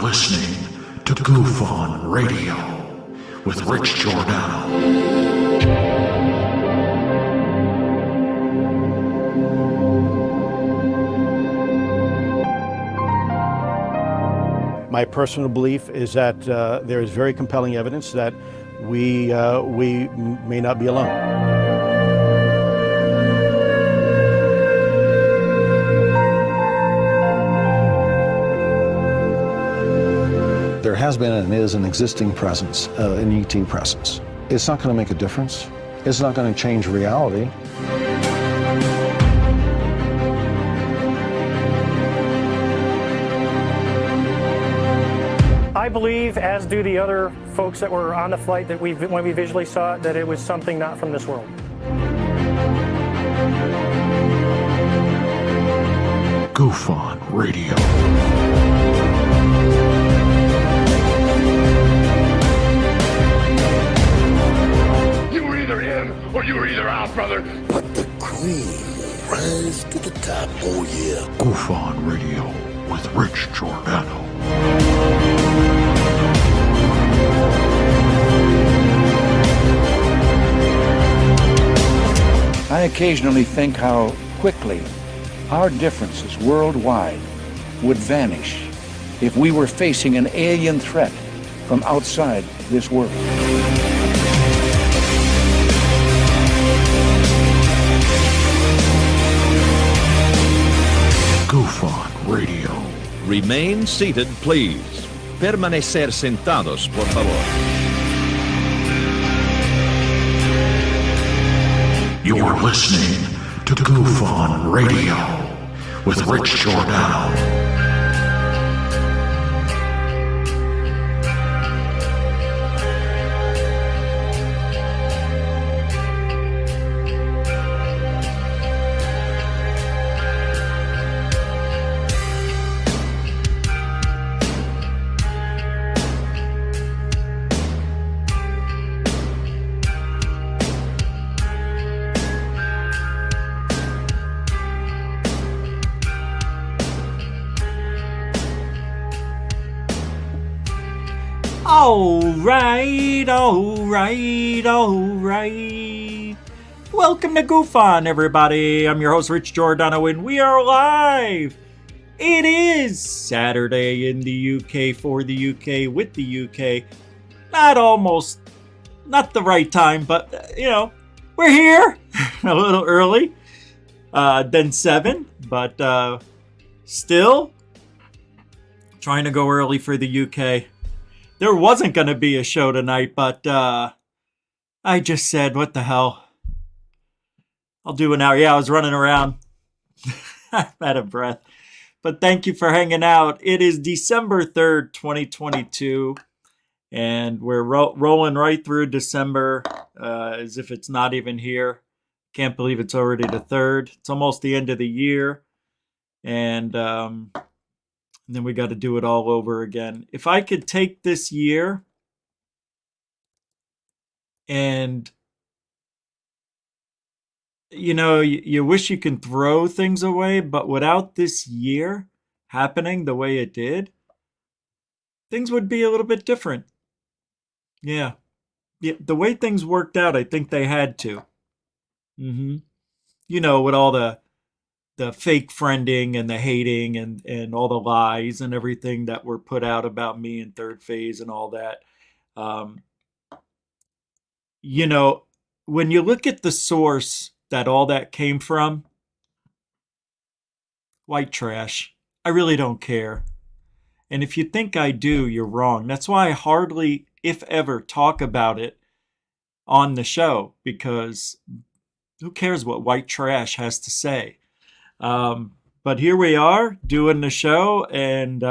listening to Goof On Radio with Rich Giordano. My personal belief is that there is very compelling evidence that we may not be alone. There has been and is an existing presence, an ET presence. It's not going to make a difference. It's not going to change reality. I believe, as do the other folks that were on the flight, that when we visually saw it, that it was something not from this world. Goof On Radio. You were either in or you were either out, brother. But the cream will rise to the top, oh yeah. Goof On Radio with Rich Giordano. I occasionally think how quickly our differences worldwide would vanish if we were facing an alien threat from outside this world. Goof On Radio. Remain seated, please. Permanecer sentados, por favor. You're listening to Goof On Radio with Rich Giordano. All right. Welcome to Goof On, everybody. I'm your host, Rich Giordano, and we are live. It is Saturday in the UK for the UK with the UK. Not the right time, but, we're here a little early than 7, but still trying to go early for the UK. There wasn't going to be a show tonight, but I just said, what the hell? I'll do an hour. Yeah, I was running around. I'm out of breath. But thank you for hanging out. It is December 3rd, 2022, and we're rolling right through December as if it's not even here. Can't believe it's already the 3rd. It's almost the end of the year, and then we got to do it all over again. If I could take this year and, you wish you can throw things away, but without this year happening the way it did, things would be a little bit different. Yeah. The way things worked out, I think they had to. With all the fake friending and the hating and all the lies and everything that were put out about me in Third Phase and all that. When you look at the source that all that came from, white trash. I really don't care. And if you think I do, you're wrong. That's why I hardly, if ever, talk about it on the show, because who cares what white trash has to say? But here we are doing the show, and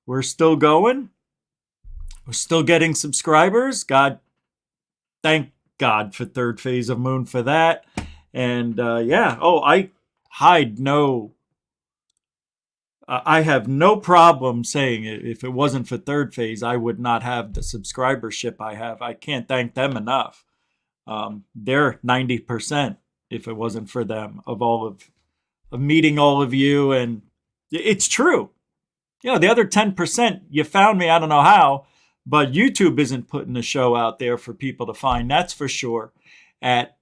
we're still going. We're still getting subscribers. Thank God for Third Phase of Moon for that. And I have no problem saying it. If it wasn't for Third Phase, I would not have the subscribership I have. I can't thank them enough. They're 90% if it wasn't for them of meeting all of you. And it's true. The other 10%, you found me, I don't know how, but YouTube isn't putting the show out there for people to find, that's for sure. At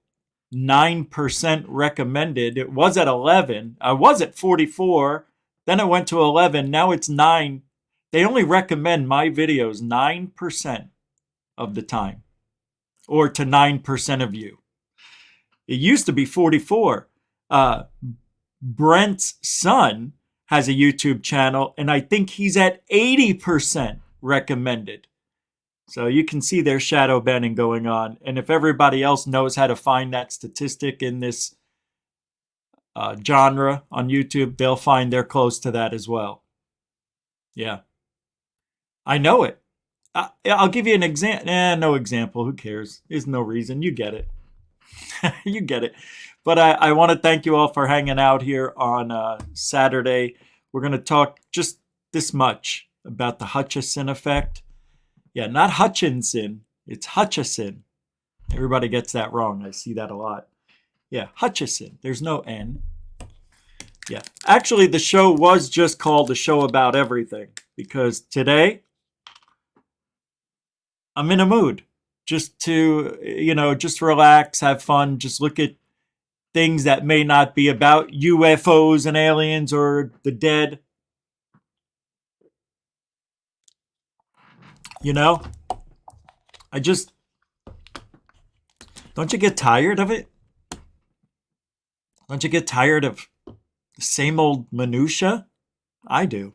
9% recommended. It was at 11. I was at 44. Then it went to 11. Now it's 9. They only recommend my videos 9% of the time, or to 9% of you. It used to be 44. Brent's son has a YouTube channel, and I think he's at 80% recommended. So you can see their shadow banning going on. And if everybody else knows how to find that statistic in this genre on YouTube, they'll find they're close to that as well. Yeah. I know it. I'll give you an example. No example. Who cares? There's no reason. You get it. You get it. But I want to thank you all for hanging out here on Saturday. We're going to talk just this much about the Hutchison Effect. Yeah, not Hutchinson. It's Hutchison. Everybody gets that wrong. I see that a lot. Yeah, Hutchison. There's no N. Yeah. Actually, the show was just called The Show About Everything, because today I'm in a mood just to, just relax, have fun, just look at things that may not be about UFOs and aliens or the dead. Don't you get tired of it? Don't you get tired of the same old minutia? I do.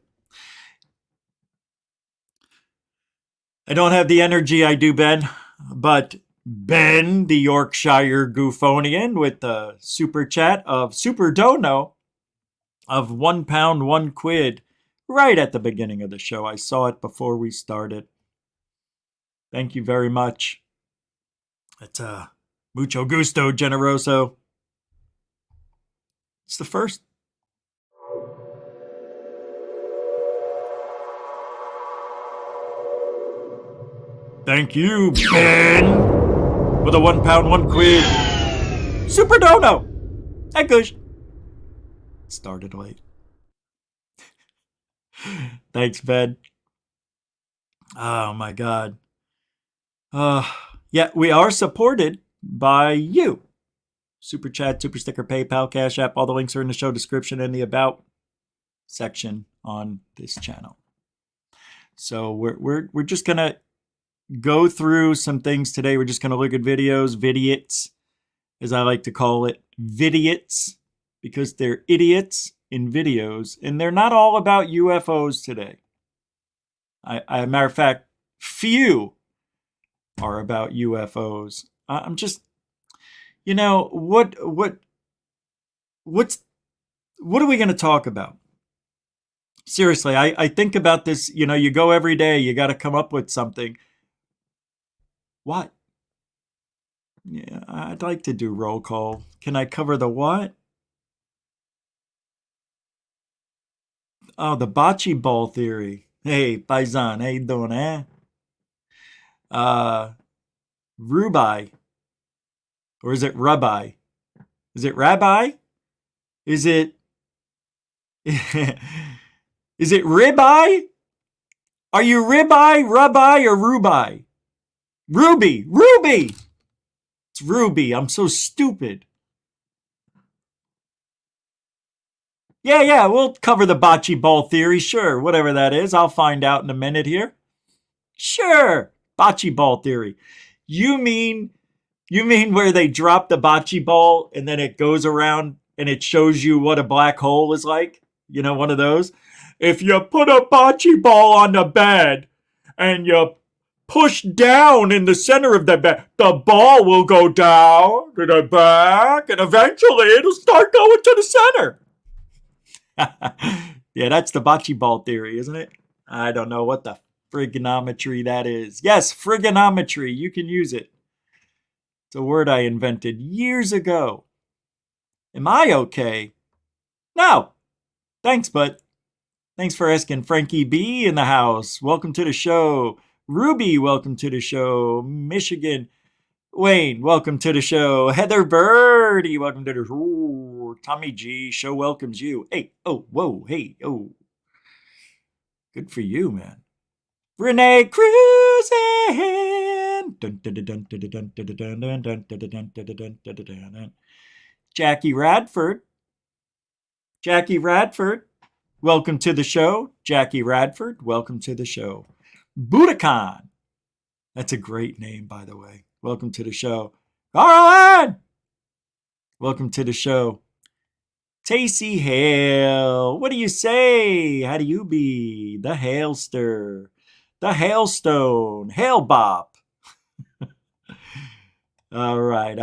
I don't have the energy I do, Ben, but Ben, the Yorkshire Goofonian, with the super chat of Super Dono of £1, £1 right at the beginning of the show. I saw it before we started. Thank you very much. It's mucho gusto, generoso. It's the first. Thank you, Ben, with a £1, £1. Super Dono. Hey, Kush. Started late. Thanks, Ben. Oh, my God. Yeah, we are supported by you. Super chat, super sticker, PayPal, Cash App. All the links are in the show description and the About section on this channel. So we're just gonna go through some things today. We're just gonna look at videos, VIDIOTS, as I like to call it, VIDIOTS, because they're idiots in videos, and they're not all about UFOs today. Matter of fact, few are about UFOs. I'm just, what are we going to talk about? Seriously, I think about this, you go every day, you got to come up with something. What? Yeah, I'd like to do roll call. Can I cover the what? Oh, the bocce ball theory. Hey, Paisan, how you doing, eh? Rubai. Or is it Rabbi? Is it Rabbi? Is it is it ribeye? Are you ribeye, Rabbi, or Rubai? Ruby! It's Ruby. I'm so stupid. Yeah, we'll cover the bocce ball theory, sure. Whatever that is, I'll find out in a minute here. Sure. Bocce ball theory. You mean where they drop the bocce ball and then it goes around and it shows you what a black hole is like? One of those. If you put a bocce ball on the bed and you push down in the center of the bed, the ball will go down to the back and eventually it'll start going to the center. Yeah, that's the bocce ball theory, isn't it? I don't know what the frigonometry that is. Yes, frigonometry. You can use it. It's a word I invented years ago. Am I okay? No. Thanks, bud. Thanks for asking. Frankie B in the house. Welcome to the show. Ruby, welcome to the show. Michigan. Wayne, welcome to the show. Heather Birdie, welcome to the show. Tommy G, show welcomes you. Hey, oh, whoa, hey, oh. Good for you, man. Renee cruising. Jackie Radford. Jackie Radford, welcome to the show. Jackie Radford, welcome to the show. Budokan. That's a great name, by the way. Welcome to the show. Carlin! Welcome to the show. Tacey Hale. What do you say? How do you be? The Hailster. The Hailstone. Hail Bop. All right.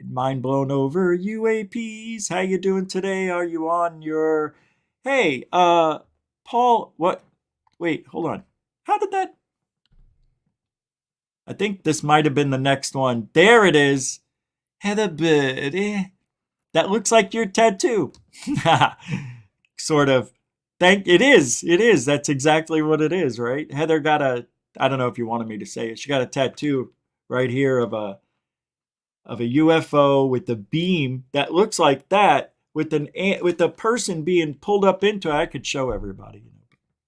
Mind blown over UAPs. How you doing today? Are you on your... Hey, Paul, what? Wait, hold on. How did that... I think this might have been the next one. There it is. Heather Bird. That looks like your tattoo. Sort of. It is. That's exactly what it is, right? Heather got I don't know if you wanted me to say it. She got a tattoo right here of a UFO with a beam that looks like that with a person being pulled up into it. I could show everybody.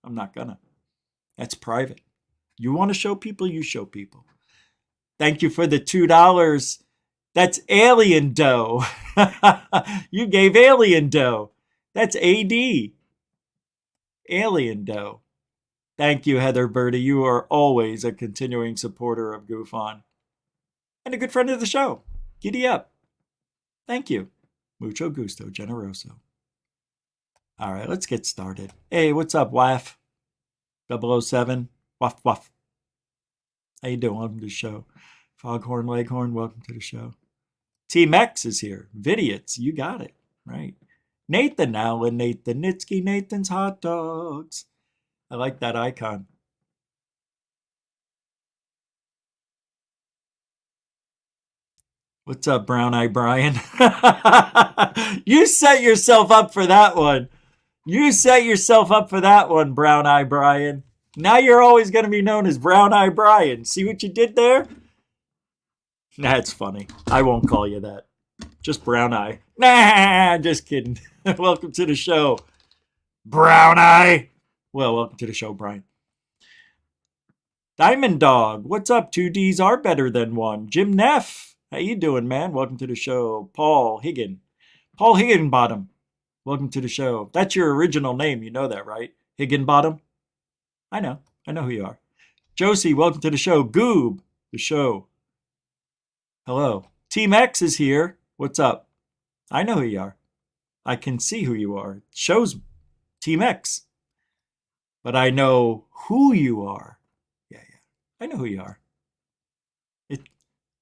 I'm not gonna. That's private. You want to show people, you show people. Thank you for the $2. That's alien dough. You gave alien dough. That's AD. Alien dough. Thank you, Heather Birdie. You are always a continuing supporter of Goof On. And a good friend of the show. Giddy up. Thank you. Mucho gusto, generoso. All right, let's get started. Hey, what's up, WAF? 007. Waff, waff. How you doing? Welcome to the show. Foghorn Leghorn, welcome to the show. Team X is here. VIDIOTS, you got it. Right. Nathan Allen, Nathan Nitsky, Nathan's Hot Dogs. I like that icon. What's up, Brown Eye Brian? You set yourself up for that one. You set yourself up for that one, Brown Eye Brian. Now you're always going to be known as Brown Eye Brian. See what you did there? That's funny. I won't call you that. Just Brown Eye. Nah, just kidding. Welcome to the show, Brown Eye. Well, welcome to the show, Brian. Diamond Dog. What's up? 2 Ds are better than one. Jim Neff. How you doing, man? Welcome to the show. Paul Higgin. Paul Higginbottom. Welcome to the show. That's your original name. You know that, right? Higginbottom? I know who you are. Josie, welcome to the show. Goob, the show. Hello. Team X is here. What's up? I know who you are. I can see who you are. It shows Team X. But I know who you are. Yeah. I know who you are.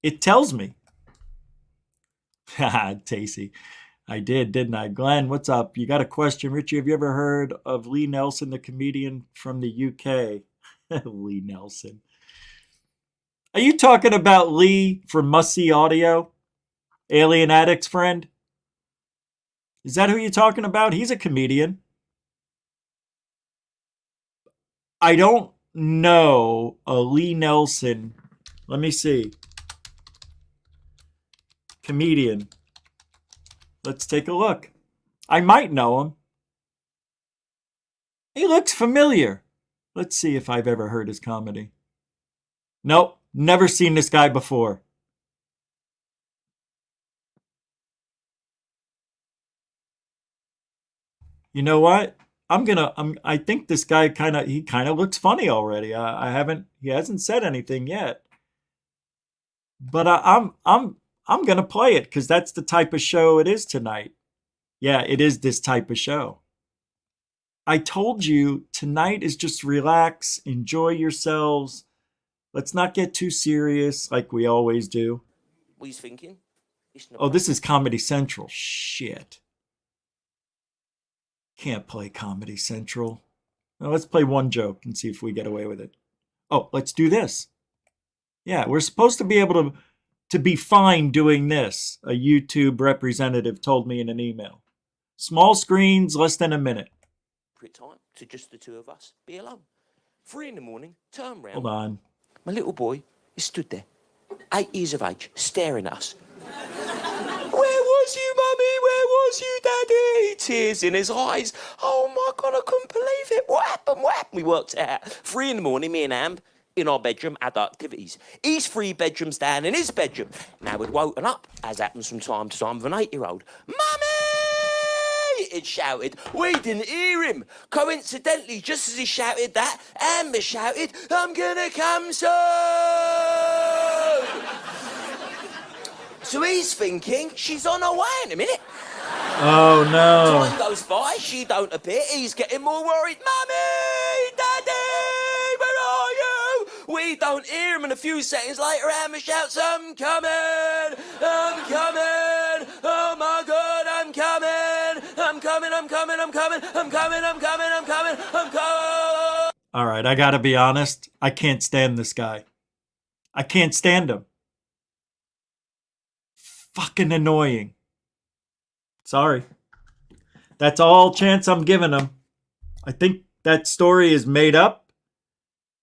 It tells me. Haha, Tacey. I did, didn't I? Glenn, what's up? You got a question? Richie, have you ever heard of Lee Nelson, the comedian from the UK? Lee Nelson. Are you talking about Lee from Must See Audio? Alien Addict's friend? Is that who you're talking about? He's a comedian. I don't know a Lee Nelson. Let me see. Comedian. Let's take a look. I might know him. He looks familiar. Let's see if I've ever heard his comedy. Nope, never seen this guy before. You know what? I think this guy kind of looks funny already. He hasn't said anything yet. But I'm going to play it because that's the type of show it is tonight. Yeah, it is this type of show. I told you tonight is just relax, enjoy yourselves. Let's not get too serious like we always do. What are you thinking? Oh, this is Comedy Central. Shit. Can't play Comedy Central. Now let's play one joke and see if we get away with it. Oh, let's do this. Yeah, we're supposed to be able to be fine doing this, a YouTube representative told me in an email. Small screens, less than a minute. Time to just the two of us be alone. 3 a.m, turn round. Hold on. My little boy is stood there, 8 years of age, staring at us. Where was you, Mummy? Where was you, Daddy? tears in his eyes. Oh my God, I couldn't believe it. What happened? What happened? We worked it out. 3 in the morning, me and Amb, in our bedroom, adult activities. He's 3 bedrooms down in his bedroom. Now we'd woken up, as happens from time to time with an 8-year-old. Mummy! It shouted. We didn't hear him. Coincidentally, just as he shouted that, Amber shouted, I'm gonna come soon! So he's thinking, she's on her way in a minute. Oh no. Time goes by, she don't appear, he's getting more worried. Mummy! Daddy! Where are you? We don't hear him, and a few seconds later, Amber shouts, I'm coming! I'm coming! Oh my God, I'm coming! I'm coming, I'm coming, I'm coming, I'm coming, I'm coming, I'm coming, I'm coming! Alright, I gotta be honest. I can't stand this guy. I can't stand him. Fucking annoying. Sorry. That's all chance I'm giving him. I think that story is made up.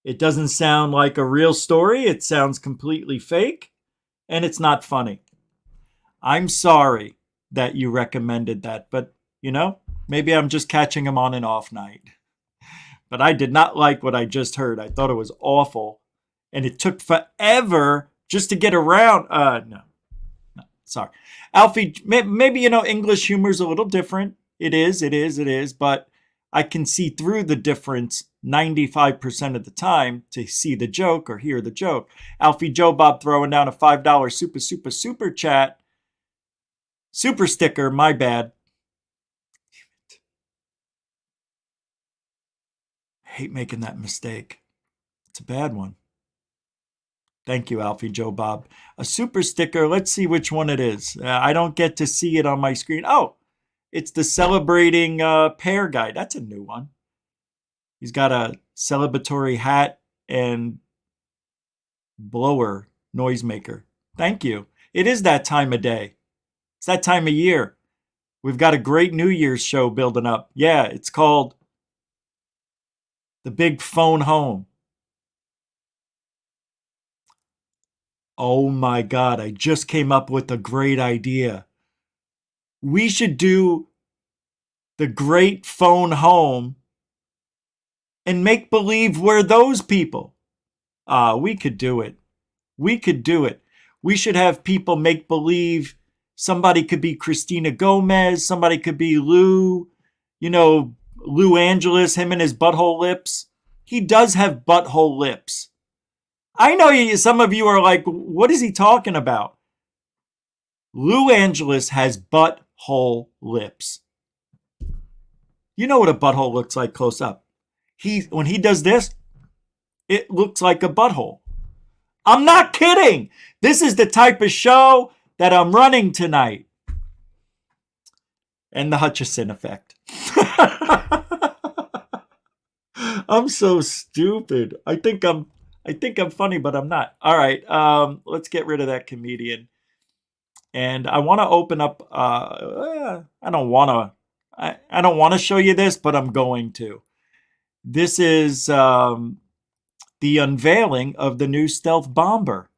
It doesn't sound like a real story. It sounds completely fake. And it's not funny. I'm sorry that you recommended that. But, you know, maybe I'm just catching him on an off night. But I did not like what I just heard. I thought it was awful. And it took forever just to get around. No. Sorry. Alfie, maybe, you know, English humor is a little different. It is. But I can see through the difference 95% of the time to see the joke or hear the joke. Alfie Joe Bob throwing down a $5 super chat. Super sticker, my bad. I hate making that mistake. It's a bad one. Thank you, Alfie Joe Bob. A super sticker. Let's see which one it is. I don't get to see it on my screen. Oh, it's the celebrating pear guy. That's a new one. He's got a celebratory hat and blower noisemaker. Thank you. It is that time of day. It's that time of year. We've got a great New Year's show building up. Yeah, it's called The Big Phone Home. Oh my God, I just came up with a great idea. We should do the Great Phone Home and make believe we're those people. We could do it. We could do it. We should have people make believe. Somebody could be Christina Gomez. Somebody could be Lou. You know, Lou Angeles, him and his butthole lips. He does have butthole lips. I know some of you are like, what is he talking about? Lou Angeles has butthole lips. You know what a butthole looks like close up. When he does this, it looks like a butthole. I'm not kidding. This is the type of show that I'm running tonight. And the Hutchison Effect. I'm so stupid. I think I'm funny, but I'm not. All right, let's get rid of that comedian. And I want to open up. I don't want to show you this, but I'm going to. This is the unveiling of the new stealth bomber.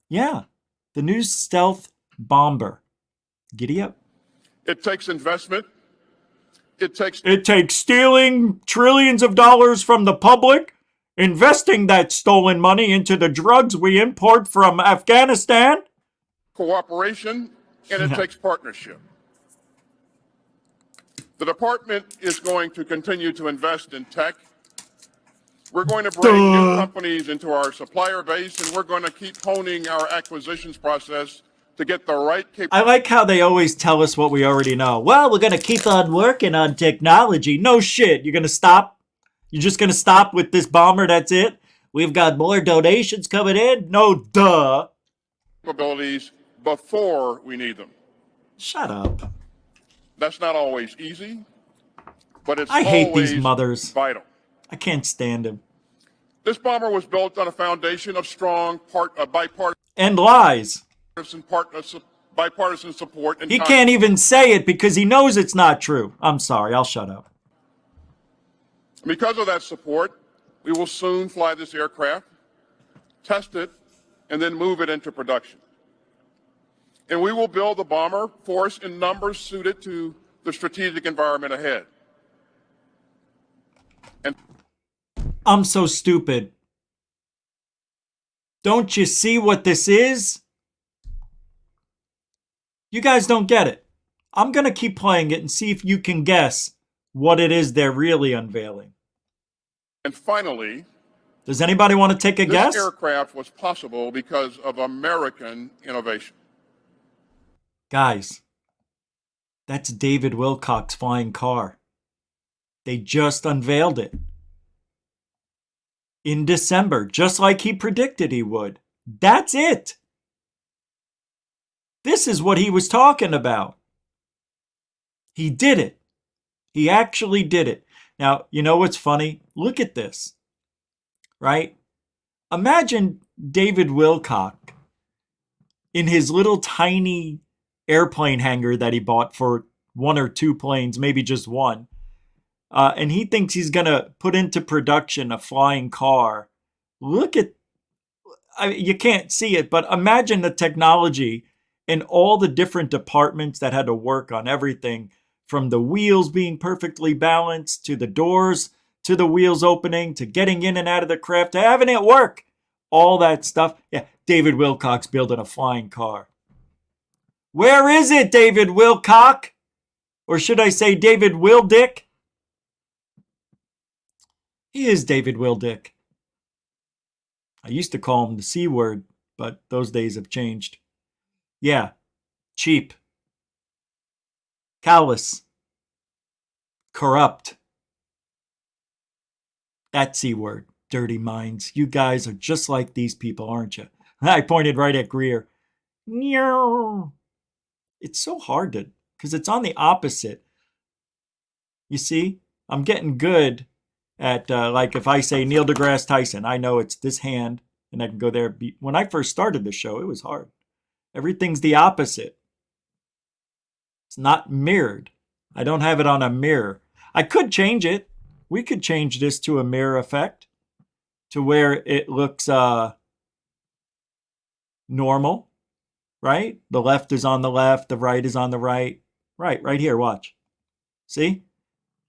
Yeah, the new stealth bomber. Giddy up. It takes investment. It takes stealing trillions of dollars from the public, investing that stolen money into the drugs we import from Afghanistan. Cooperation, and it takes partnership. The department is going to continue to invest in tech. We're going to bring new companies into our supplier base, and we're going to keep honing our acquisitions process to get the right I like how they always tell us what we already know. Well, we're going to keep on working on technology. No shit. You're going to stop? You're just going to stop with this bomber? That's it? We've got more donations coming in? No, duh. Capabilities before we need them. Shut up. That's not always easy, but it's I hate these mothers. Vital. I can't stand him. This bomber was built on a foundation of strong bipartisan and lies. Bipartisan support. And he can't even say it because he knows it's not true. I'm sorry. I'll shut up. Because of that support, we will soon fly this aircraft, test it, and then move it into production. And we will build a bomber force in numbers suited to the strategic environment ahead. And I'm so stupid. Don't you see what this is? You guys don't get it. I'm going to keep playing it and see if you can guess what it is they're really unveiling. And finally, does anybody want to take a guess? This aircraft was possible because of American innovation. Guys, that's David Wilcock's flying car. They just unveiled it. In December, just like he predicted he would. That's it. This is what he was talking about. He did it. He actually did it. Now, you know what's funny? Look at this, right? Imagine David Wilcock in his little tiny airplane hangar that he bought for 1 or 2 planes, maybe just one. And he thinks he's going to put into production a flying car. Look at, you can't see it, but imagine the technology and all the different departments that had to work on everything, from the wheels being perfectly balanced, to the doors, to the wheels opening, to getting in and out of the craft, to having it work. All that stuff. Yeah, David Wilcock's building a flying car. Where is it, David Wilcock? Or should I say David Wildick? He is David Wildick. I used to call him the C word, but those days have changed. Yeah, cheap, callous, corrupt. That C word, dirty minds. You guys are just like these people, aren't you? I pointed right at Greer. It's so hard to, because it's on the opposite. You see, I'm getting good at, like if I say Neil deGrasse Tyson, I know it's this hand, and I can go there. When I first started the show, it was hard. Everything's the opposite. It's not mirrored. I don't have it on a mirror. I could change it. We could change this to a mirror effect, to where it looks normal, right? The left is on the left, the right is on the right. Right here, watch. See?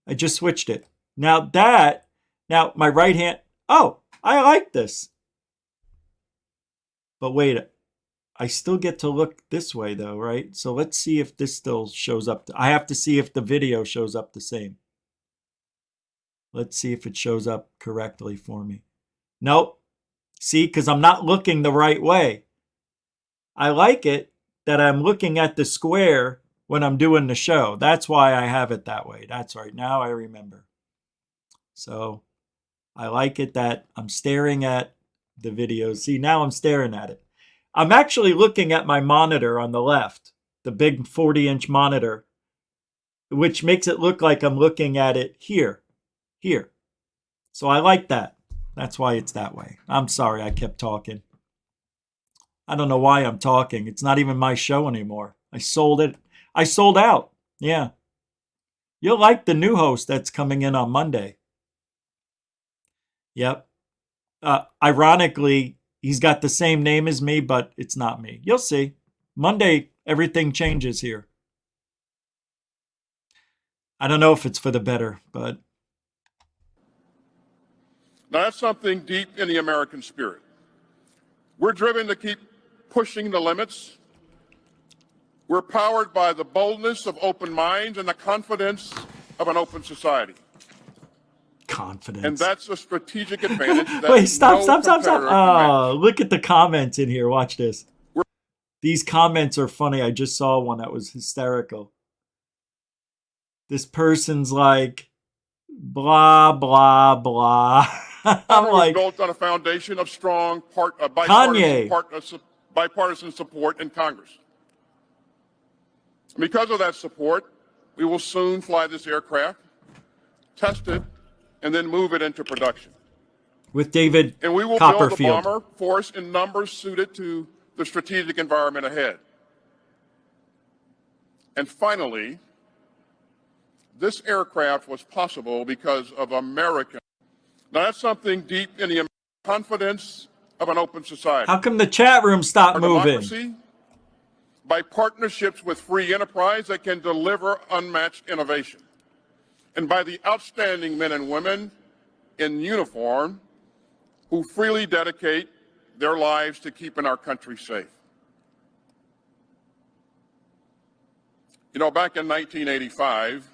I just switched it. Now my right hand, oh, I like this. But wait, I still get to look this way though, right? So let's see if this still shows up. I have to see if the video shows up the same. Let's see if it shows up correctly for me. Nope. See, because I'm not looking the right way. I like it that I'm looking at the square when I'm doing the show. That's why I have it that way. That's right. Now I remember. So I like it that I'm staring at the video. See, now I'm staring at it. I'm actually looking at my monitor on the left, the big 40-inch monitor, which makes it look like I'm looking at it here. So I like that. That's why it's that way. I'm sorry I kept talking. I don't know why I'm talking. It's not even my show anymore. I sold it. I sold out. Yeah. You'll like the new host that's coming in on Monday. Yep. Ironically, he's got the same name as me, but it's not me. You'll see. Monday, everything changes here. I don't know if it's for the better, but... Now, that's something deep in the American spirit. We're driven to keep pushing the limits. We're powered by the boldness of open minds and the confidence of an open society. Confidence. And that's a strategic advantage. That Wait, stop. competitor Oh, look at the comments in here. Watch this. These comments are funny. I just saw one that was hysterical. This person's like, blah, blah, blah. I'm like, built on a foundation of strong bipartisan support in Congress. And because of that support, we will soon fly this aircraft, test it, and then move it into production. With David And we will Copperfield. build a bomber force in numbers suited to the strategic environment ahead. And finally, this aircraft was possible because of American. Now that's something deep in the confidence of an open society. How come the chat room stopped Our moving? democracy by partnerships with free enterprise that can deliver unmatched innovation, and by the outstanding men and women in uniform who freely dedicate their lives to keeping our country safe. You know, back in 1985,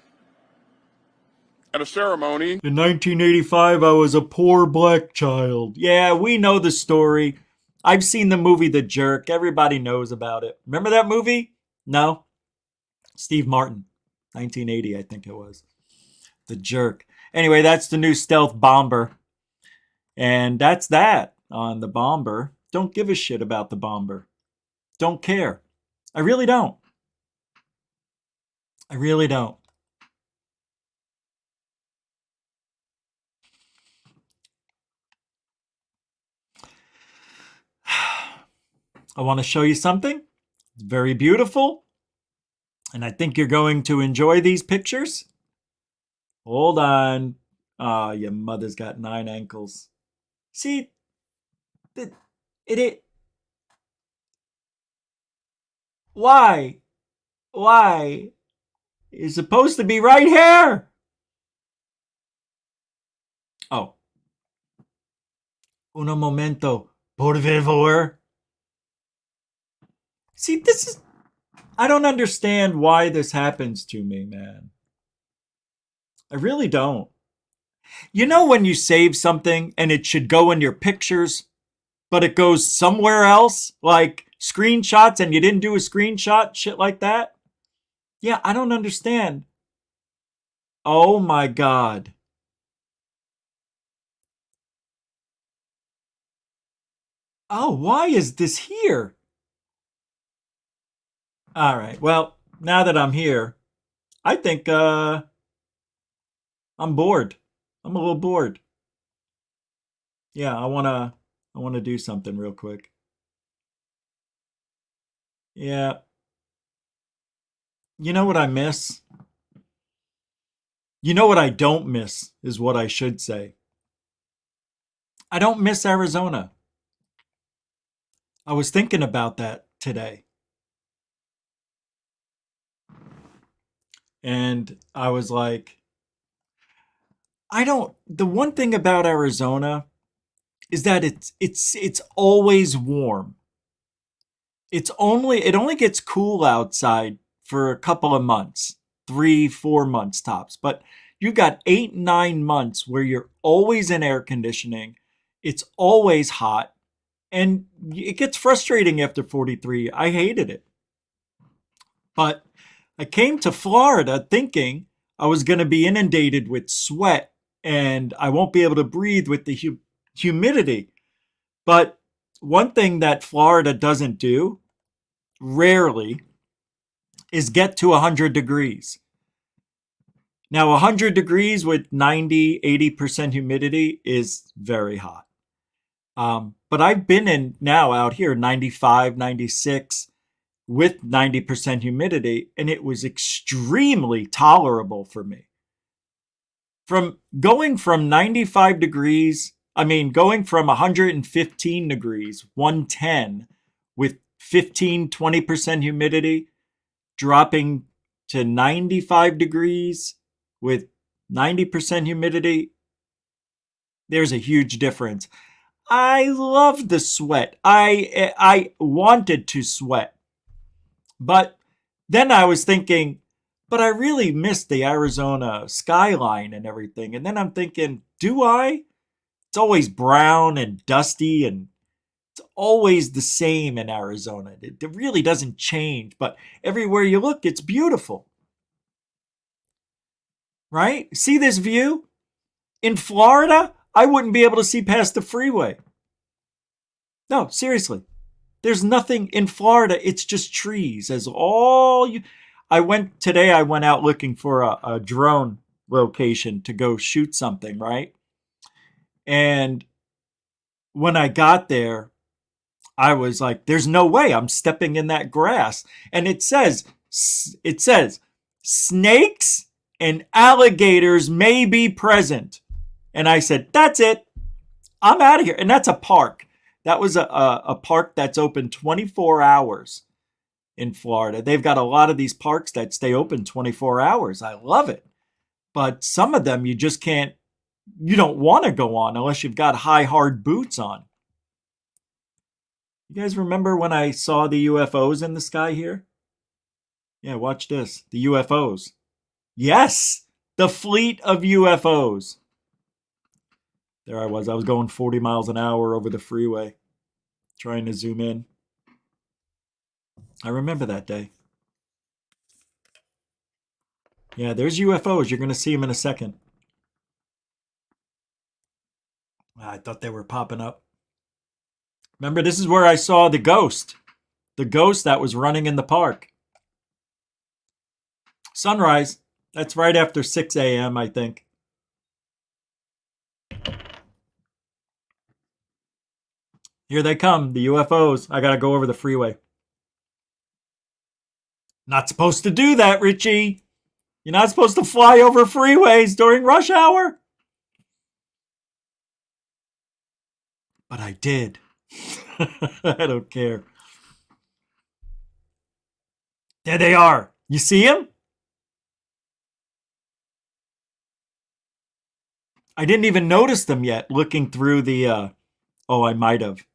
at a ceremony. In 1985, I was a poor black child. Yeah, we know the story. I've seen the movie The Jerk. Everybody knows about it. Remember that movie? No? Steve Martin. 1980, I think it was. The Jerk. Anyway, that's the new stealth bomber. And that's that on the bomber. Don't give a shit about the bomber. Don't care. I really don't. I really don't. I want to show you something. It's very beautiful. And I think you're going to enjoy these pictures. Hold on. Ah, your mother's got 9 ankles. See? It. Why? Why? It's supposed to be right here. Oh. Uno momento, por favor. See, this is... I don't understand why this happens to me, man. I really don't. You know when you save something and it should go in your pictures, but it goes somewhere else? Like screenshots and you didn't do a screenshot? Shit like that? Yeah, I don't understand. Oh my God. Oh, why is this here? All right. Well, now that I'm here, I think I'm bored. I'm a little bored. Yeah, I wanna do something real quick. Yeah. You know what I miss? You know what I don't miss is what I should say. I don't miss Arizona. I was thinking about that today. And I was like, the one thing about Arizona is that it's always warm. It only gets cool outside for a couple of months, 3-4 months tops. But you got 8-9 months where you're always in air conditioning. It's always hot. And it gets frustrating after 43. I hated it. But I came to Florida thinking I was going to be inundated with sweat and I won't be able to breathe with the humidity. But one thing that Florida doesn't do, rarely, is get to 100 degrees. Now, 100 degrees with 90, 80% humidity is very hot. But I've been in now out here 95, 96 with 90% humidity, and it was extremely tolerable for me. Going from 95 degrees, going from 115 degrees, 110 with 15, 20% humidity, dropping to 95 degrees with 90% humidity, there's a huge difference. I love the sweat. I wanted to sweat. But then I was thinking, but I really miss the Arizona skyline and everything. And then I'm thinking, do I? It's always brown and dusty and it's always the same in Arizona. It really doesn't change, but everywhere you look, it's beautiful. Right? See this view? In Florida, I wouldn't be able to see past the freeway. No, seriously. There's nothing in Florida. It's just trees. I went out looking for a drone location to go shoot something, right? And when I got there, I was like, there's no way I'm stepping in that grass. And it says, snakes and alligators may be present. And I said, that's it. I'm out of here. And that's a park. That was a park that's open 24 hours. in Florida. They've got a lot of these parks that stay open 24 hours. I love it. But some of them you just can't, you don't want to go on unless you've got high, hard boots on. You guys remember when I saw the UFOs in the sky here? Yeah, watch this. The UFOs. Yes, the fleet of UFOs. There I was going 40 miles an hour over the freeway, trying to zoom in. I remember that day. Yeah, there's UFOs. You're going to see them in a second. I thought they were popping up. Remember, this is where I saw the ghost. The ghost that was running in the park. Sunrise. That's right after 6 a.m., I think. Here they come, the UFOs. I got to go over the freeway. Not supposed to do that, Richie. You're not supposed to fly over freeways during rush hour. But I did. I don't care. There they are. You see them? I didn't even notice them yet looking through the... Oh, I might have.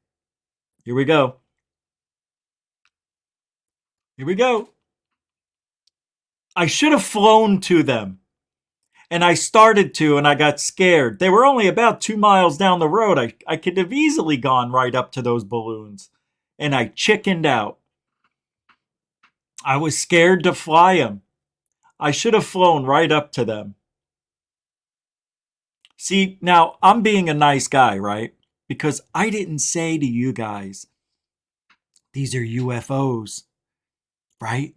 Here we go. Here we go. I should have flown to them. And I started to, and I got scared. They were only about 2 miles down the road. I could have easily gone right up to those balloons. And I chickened out. I was scared to fly them. I should have flown right up to them. See, now I'm being a nice guy, right? Because I didn't say to you guys, these are UFOs, right?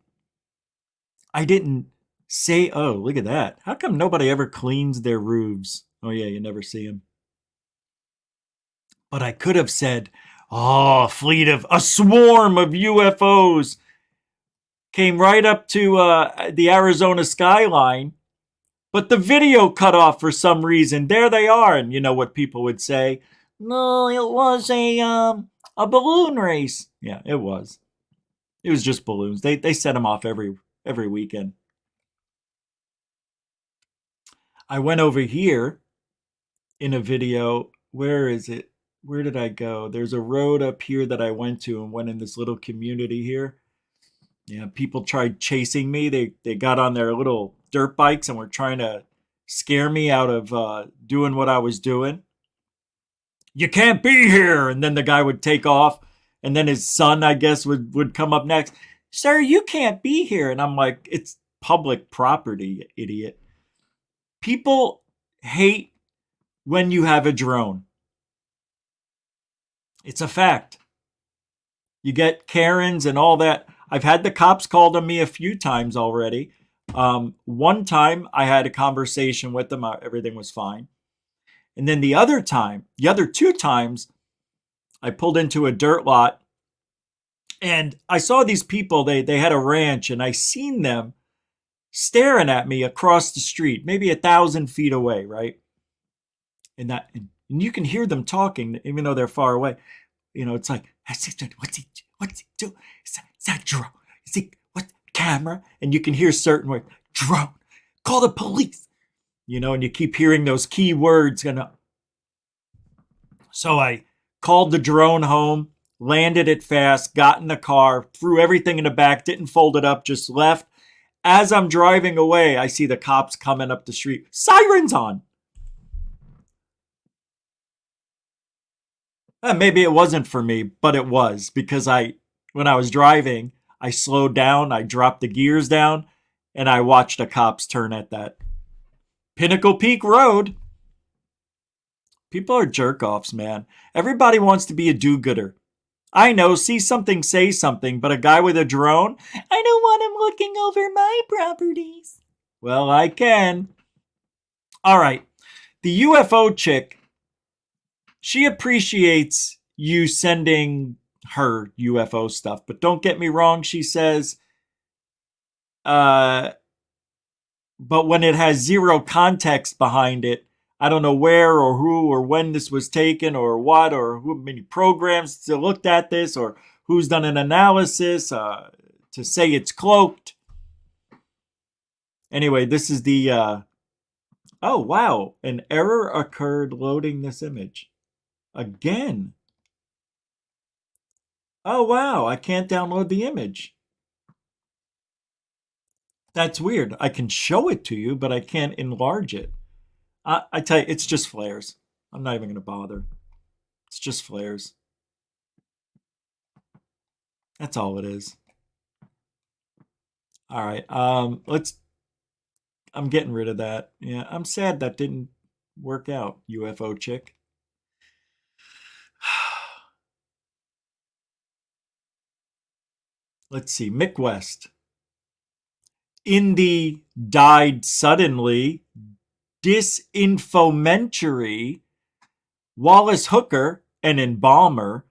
I didn't say, oh, look at that. How come nobody ever cleans their roofs? Oh, yeah, you never see them. But I could have said, oh, a swarm of UFOs came right up to the Arizona skyline. But the video cut off for some reason. There they are. And you know what people would say? No, it was a balloon race. Yeah, it was. It was just balloons. They set them off every weekend. I went over here in a video. Where is it? Where did I go? There's a road up here that I went to and went in this little community here. Yeah, people tried chasing me. They got on their little dirt bikes and were trying to scare me out of doing what I was doing. You can't be here. And then the guy would take off. And then his son, I guess, would come up next. Sir, you can't be here. And I'm like, it's public property, idiot. People hate when you have a drone. It's a fact. You get Karens and all that. I've had the cops called on me a few times already. One time I had a conversation with them. Everything was fine. And then the other two times, I pulled into a dirt lot and I saw these people. They had a ranch and I seen them staring at me across the street, maybe 1,000 feet away, right? And you can hear them talking, even though they're far away. You know, it's like, what's he doing? Is that drone? Is he, what, camera? And you can hear certain words, drone, call the police. You know, and you keep hearing those key words. So I called the drone home, landed it fast, got in the car, threw everything in the back, didn't fold it up, just left. As I'm driving away, I see the cops coming up the street. Sirens on. Maybe it wasn't for me, but it was because when I was driving, I slowed down, I dropped the gears down, and I watched the cops turn at that Pinnacle Peak Road. People are jerk-offs, man. Everybody wants to be a do-gooder. I know, see something, say something, but a guy with a drone, I don't want him looking over my properties. Well, I can. All right. The UFO chick, she appreciates you sending her UFO stuff, but don't get me wrong, she says, but when it has zero context behind it, I don't know where or who or when this was taken or what or who many programs looked at this or who's done an analysis to to say it's cloaked. Anyway, this is the... oh, wow. An error occurred loading this image. Again. Oh, wow. I can't download the image. That's weird. I can show it to you, but I can't enlarge it. I tell you, it's just flares. I'm not even going to bother. It's just flares. That's all it is. All right. I'm getting rid of that. Yeah, I'm sad that didn't work out, UFO chick. Let's see. Mick West. In the died suddenly disinfomentary, Wallace Hooker, an embalmer,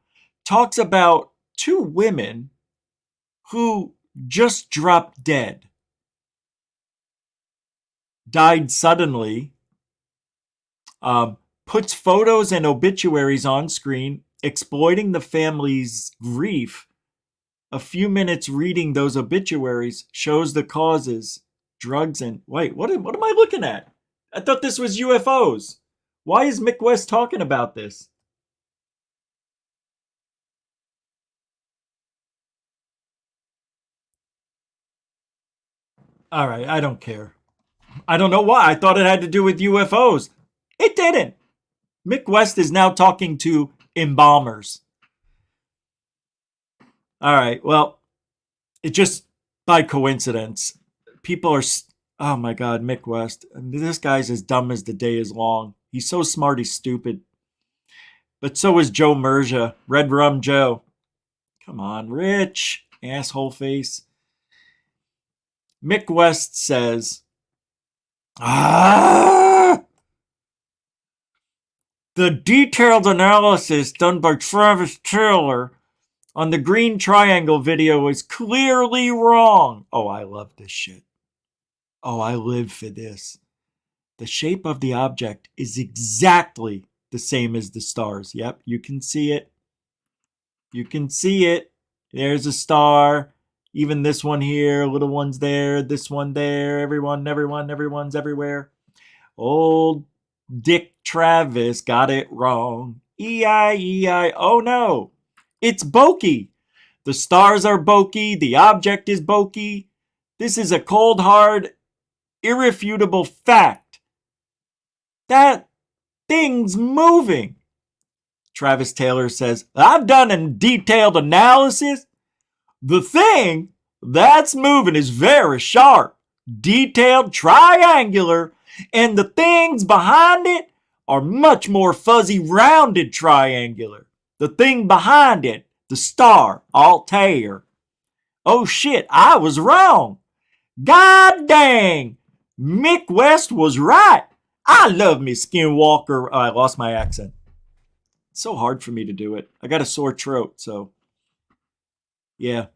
talks about two women who just dropped dead. Died suddenly. Puts photos and obituaries on screen, exploiting the family's grief. A few minutes reading those obituaries shows the causes, drugs, and... Wait, what am I looking at? I thought this was UFOs. Why is Mick West talking about this? All right, I don't care. I don't know why. I thought it had to do with UFOs. It didn't. Mick West is now talking to embalmers. All right, well, it just by coincidence. People are... Oh my God, Mick West. This guy's as dumb as the day is long. He's so smart, he's stupid. But so is Joe Merja, Red Rum Joe. Come on, Rich, asshole face. Mick West says, the detailed analysis done by Travis Taylor on the Green Triangle video is clearly wrong. Oh, I love this shit. Oh, I live for this. The shape of the object is exactly the same as the stars. Yep, you can see it. You can see it. There's a star. Even this one here, little one's there, this one there, everyone's everywhere. Old Dick Travis got it wrong. E-I-E-I. Oh no, it's BOKEH. The stars are BOKEH. The object is BOKEH. This is a cold, hard, irrefutable fact. That thing's moving. Travis Taylor says, I've done a detailed analysis. The thing that's moving is very sharp, detailed, triangular, and the things behind it are much more fuzzy, rounded, triangular. The thing behind it, the star, Altair. Oh shit, I was wrong. God dang, Mick West was right. I love me Skinwalker. I lost my accent. It's so hard for me to do it. I got a sore throat, so yeah.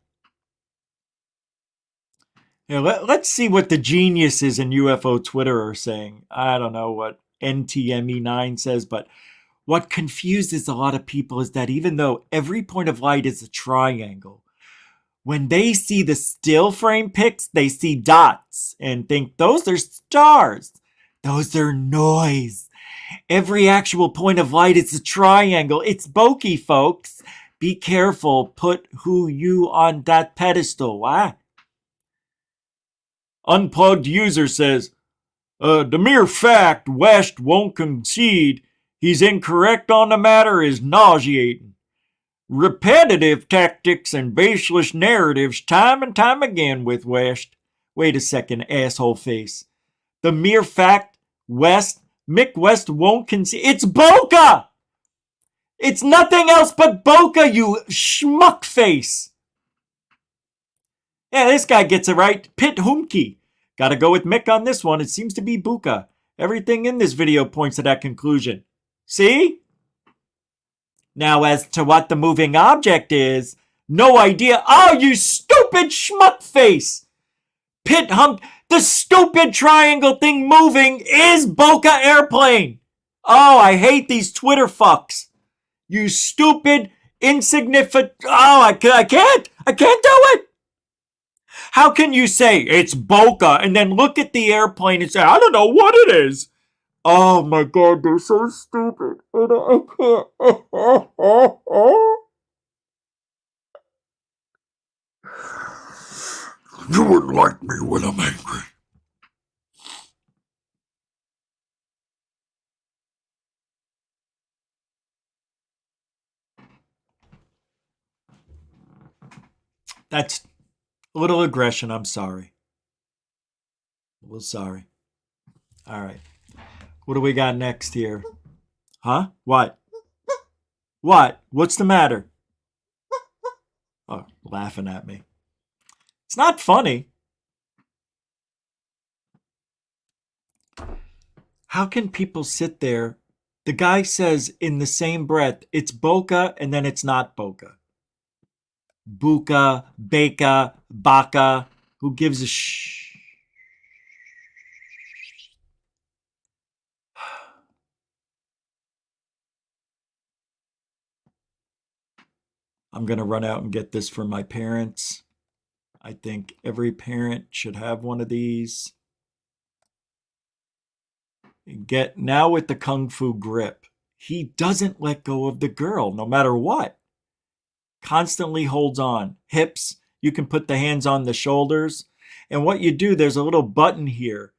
Let's see what the geniuses in UFO Twitter are saying. I don't know what NTME9 says, but what confuses a lot of people is that even though every point of light is a triangle, when they see the still frame pics, they see dots and think those are stars. Those are noise. Every actual point of light is a triangle. It's BOKEH, folks. Be careful. Put who you on that pedestal. Why? Unplugged user says, the mere fact West won't concede he's incorrect on the matter is nauseating. Repetitive tactics and baseless narratives time and time again with West. Wait a second, asshole face. The mere fact Mick West won't concede. It's BOKEH! It's nothing else but BOKEH, you schmuck face. Yeah, this guy gets it right. Pit Humke. Gotta go with Mick on this one. It seems to be BOKEH. Everything in this video points to that conclusion. See? Now, as to what the moving object is, no idea. Oh, you stupid schmuck face! Pit Hump, the stupid triangle thing moving is BOKEH airplane! Oh, I hate these Twitter fucks. You stupid, insignificant... Oh, I can't do it! How can you say it's BOKEH and then look at the airplane and say, I don't know what it is? Oh my God, they're so stupid. I can't. You wouldn't like me when I'm angry. That's a little aggression. I'm sorry. A little sorry. All right. What do we got next here? Huh? What? What? What's the matter? Oh, laughing at me. It's not funny. How can people sit there? The guy says in the same breath, it's BOKEH and then it's not BOKEH. Buka, Beka, Baka. Who gives a shh? I'm going to run out and get this for my parents. I think every parent should have one of these. Get now with the Kung Fu grip. He doesn't let go of the girl no matter what. Constantly holds on. Hips, you can put the hands on the shoulders. And what you do, there's a little button here,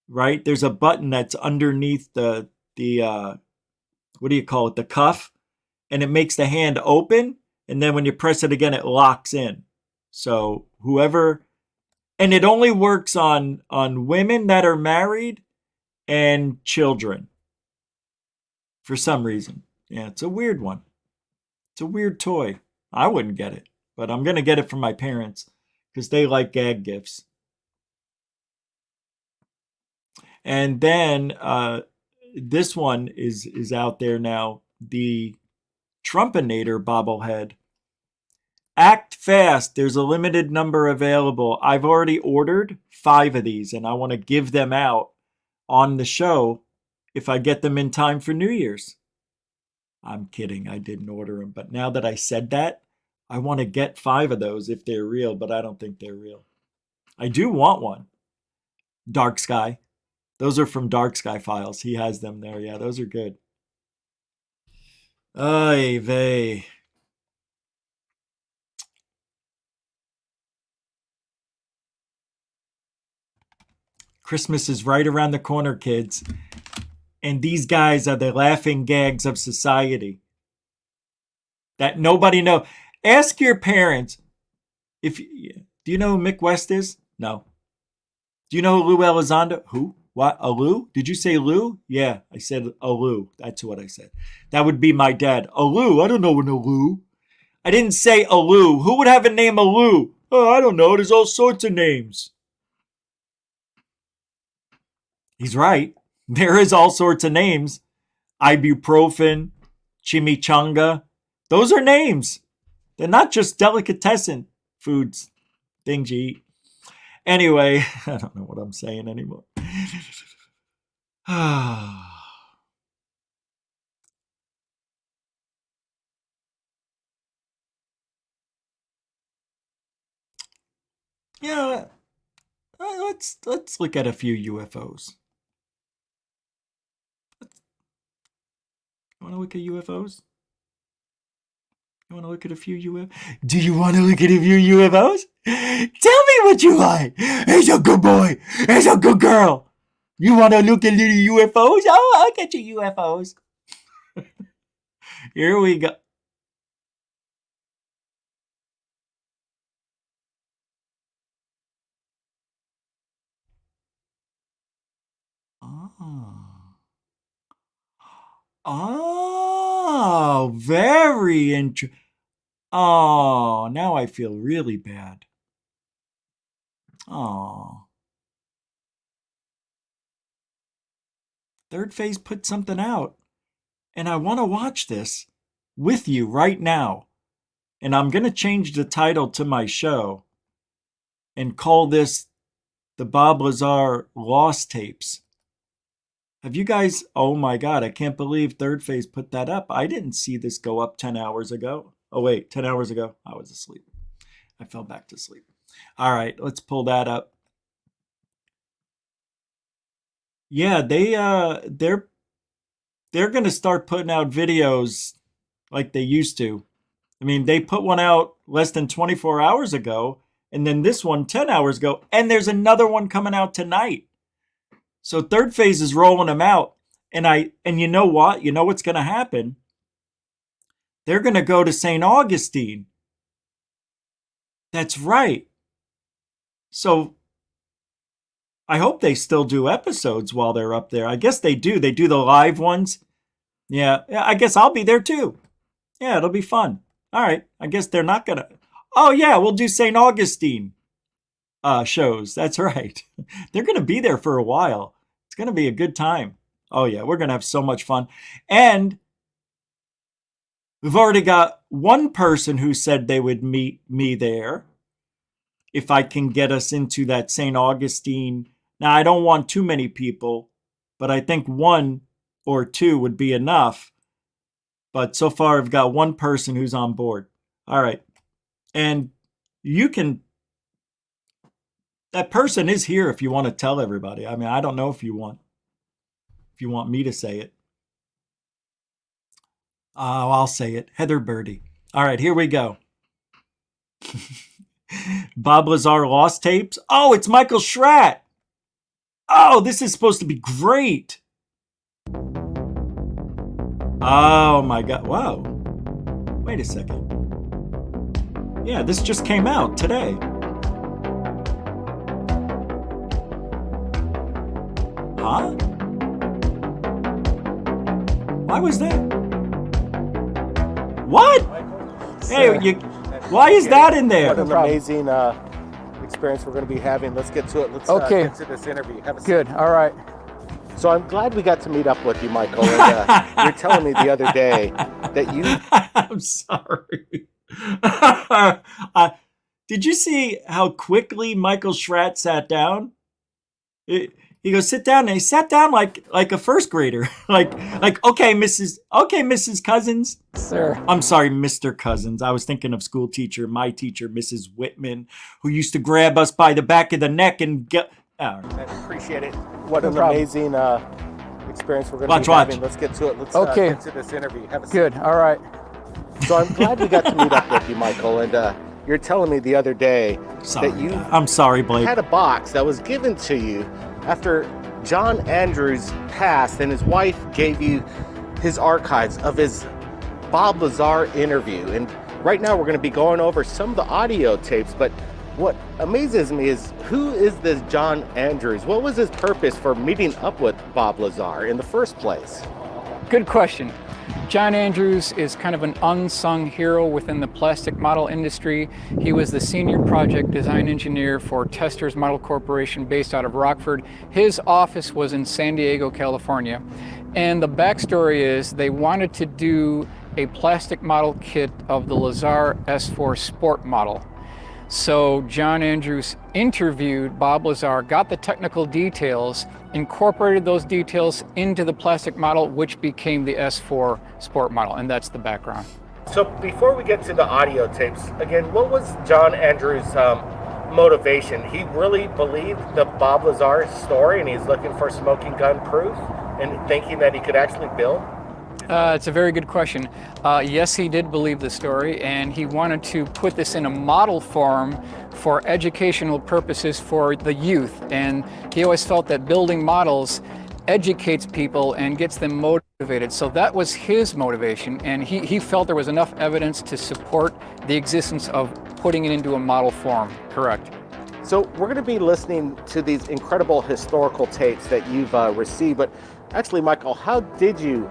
right? There's a button that's underneath the what do you call it? The cuff. And it makes the hand open. And then when you press it again, it locks in. So whoever, and it only works on women that are married and children. For some reason. Yeah, it's a weird one. It's a weird toy. I wouldn't get it, but I'm going to get it from my parents because they like gag gifts. And then this one is out there now. The Trumpinator bobblehead. Act fast. There's a limited number available. I've already ordered 5 of these, and I want to give them out on the show if I get them in time for New Year's. I'm kidding. I didn't order them. But now that I said that, I want to get 5 of those if they're real, but I don't think they're real. I do want one. Dark Sky. Those are from Dark Sky Files. He has them there. Yeah, those are good. Ay vey. Christmas is right around the corner, kids. And these guys are the laughing gags of society. That nobody knows. Ask your parents. Do you know who Mick West is? No. Do you know who Lou Elizondo? Who? What? A Lou? Did you say Lou? Yeah, I said a Lou. That's what I said. That would be my dad. A Lou? I don't know an Lou. I didn't say a Lou. Who would have a name a Lou? Oh, I don't know. There's all sorts of names. He's right. There is all sorts of names. Ibuprofen, chimichanga. Those are names. They're not just delicatessen foods, things you eat. Anyway, I don't know what I'm saying anymore. Yeah, let's look at a few UFOs. You want to look at UFOs? You want to look at a few UFOs? Do you want to look at a few UFOs? Tell me what you like. He's a good boy. He's a good girl. You want to look at little UFOs? Oh, I'll get you UFOs. Here we go. Oh, very interesting. Oh, now I feel really bad. Oh. Third Phase put something out, and I want to watch this with you right now. And I'm going to change the title to my show and call this the Bob Lazar Lost Tapes. Have you guys, oh my God, I can't believe Third Phase put that up. I didn't see this go up 10 hours ago. Oh wait, 10 hours ago, I was asleep. I fell back to sleep. All right, let's pull that up. Yeah, they're going to start putting out videos like they used to. I mean, they put one out less than 24 hours ago, and then this one 10 hours ago, and there's another one coming out tonight. So third phase is rolling them out. And you know what? You know what's going to happen? They're going to go to St. Augustine. That's right. So I hope they still do episodes while they're up there. I guess they do. They do the live ones. Yeah, I guess I'll be there too. Yeah, it'll be fun. All right. I guess they're not going to. Oh, yeah, we'll do St. Augustine shows. That's right. They're going to be there for a while. It's going to be a good time. Oh, yeah, we're going to have so much fun. And we've already got one person who said they would meet me there if I can get us into that St. Augustine. Now, I don't want too many people, but I think 1 or 2 would be enough. But so far, I've got one person who's on board. All right. And you can, that person is here if you want to tell everybody. I mean, I don't know if you want me to say it. Oh, I'll say it. Heather Birdie. All right, here we go. Bob Lazar lost tapes. Oh, it's Michael Schratt. Oh, this is supposed to be great. Oh my God. Wow. Wait a second. Yeah, this just came out today. Huh? Why was that? What? Hey, why is that in there? What an amazing experience we're going to be having. Let's get to it. Let's get to this interview. Have a seat. Good. All right. So I'm glad we got to meet up with you, Michael. And, you're telling me the other day that you... I'm sorry. Did you see how quickly Michael Schratt sat down? He goes, sit down, and he sat down like a first grader. like, okay, Mrs. Cousins. Sir. I'm sorry, Mr. Cousins. I was thinking of school teacher, my teacher, Mrs. Whitman, who used to grab us by the back of the neck and get... I appreciate it. What an amazing experience we're going to be having. Let's get to it. Let's get to this interview. Have a seat. Good. All right. So I'm glad we got to meet up with you, Michael. And you're telling me the other day that you I'm sorry, Blake. had a box that was given to you after John Andrews passed, and his wife gave you his archives of his Bob Lazar interview. And right now we're going to be going over some of the audio tapes, but what amazes me is, who is this John Andrews? What was his purpose for meeting up with Bob Lazar in the first place? Good question. John Andrews is kind of an unsung hero within the plastic model industry. He was the senior project design engineer for Testers Model Corporation based out of Rockford. His office was in San Diego, California. And the backstory is they wanted to do a plastic model kit of the Lazar S4 Sport model. So John Andrews interviewed Bob Lazar, got the technical details, incorporated those details into the plastic model, which became the S4 Sport model, and that's the background. So before we get to the audio tapes, again, what was John Andrews' motivation? He really believed the Bob Lazar story, and he's looking for smoking gun proof and thinking that he could actually build? It's a very good question. Yes, he did believe the story, and he wanted to put this in a model form for educational purposes for the youth. And he always felt that building models educates people and gets them motivated. So that was his motivation, and he felt there was enough evidence to support the existence of putting it into a model form. Correct. So we're going to be listening to these incredible historical tapes that you've received, but actually, Michael, how did you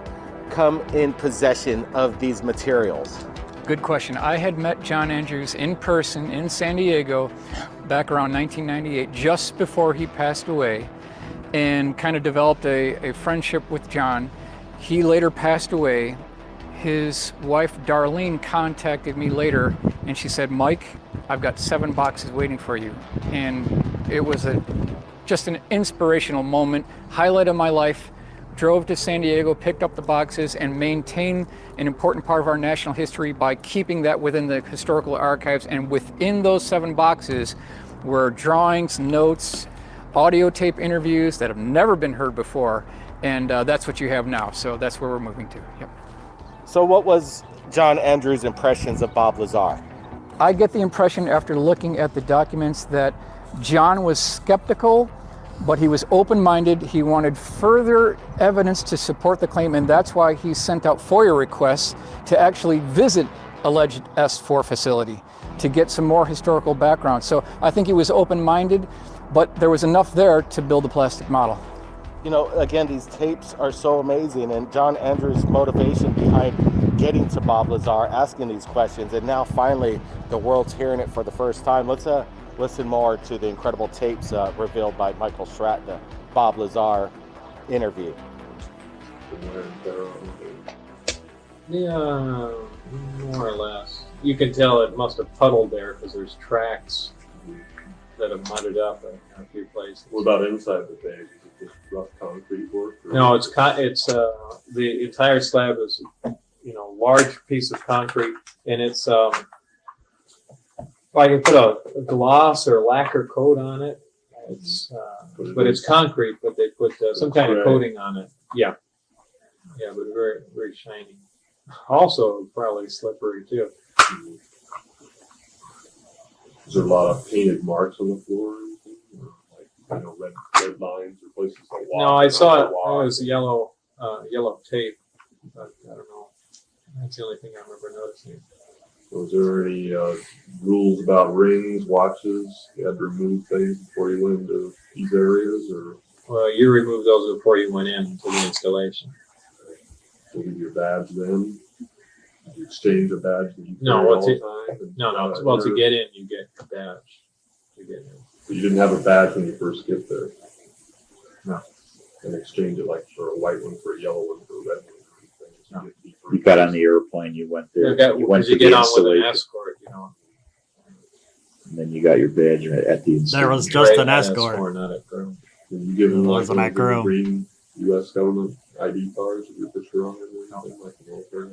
come in possession of these materials? Good question. I had met John Andrews in person in San Diego back around 1998, just before he passed away, and kind of developed a friendship with John. He later passed away. His wife, Darlene, contacted me later, and she said, Mike, I've got 7 boxes waiting for you. And it was just an inspirational moment, highlight of my life. drove to San Diego, picked up the boxes, and maintained an important part of our national history by keeping that within the historical archives. And within those 7 boxes were drawings, notes, audio tape interviews that have never been heard before. And that's what you have now. So that's where we're moving to. Yep. So what was John Andrews' impressions of Bob Lazar? I get the impression after looking at the documents that John was skeptical, but he was open-minded. He wanted further evidence to support the claim, and that's why he sent out FOIA requests to actually visit alleged S4 facility to get some more historical background. So I think he was open-minded, but there was enough there to build a plastic model. You know, again, these tapes are so amazing, and John Andrews' motivation behind getting to Bob Lazar, asking these questions, and now finally the world's hearing it for the first time. Let's listen more to the incredible tapes revealed by Michael Schratt, the Bob Lazar interview. Yeah, more or less. You can tell it must have puddled there because there's tracks that have mudded up in a few places. What about inside the bag? Is it just rough concrete work? No, it's the entire slab is, large piece of concrete, and it's I can put a gloss or lacquer coat on it. It's but it's concrete, but they put some kind of coating on it. Yeah, but very very shiny. Also, probably slippery too. Is there a lot of painted marks on the floor? Like, red lines or places like water? No, I saw it. Oh, it was yellow tape. But I don't know. That's the only thing I remember noticing. Was there any rules about rings, watches? You had to remove things before you went into these areas, or? Well, you removed those before you went into the installation. So you your badge then? Did you exchange a badge that you No, carry all the time? No. Well, to get in, you get a badge. To get in. So you didn't have a badge when you first get there? No. And exchange it like for a white one for a yellow one for a red one? No. You got on the airplane, you went there, You went to get the on with an installation, escort, and then you got your badge at the installation. There was just an escort. Not a girl. Were you given It like wasn't that girl. green U.S. government ID cards with your picture on it or anything like the military?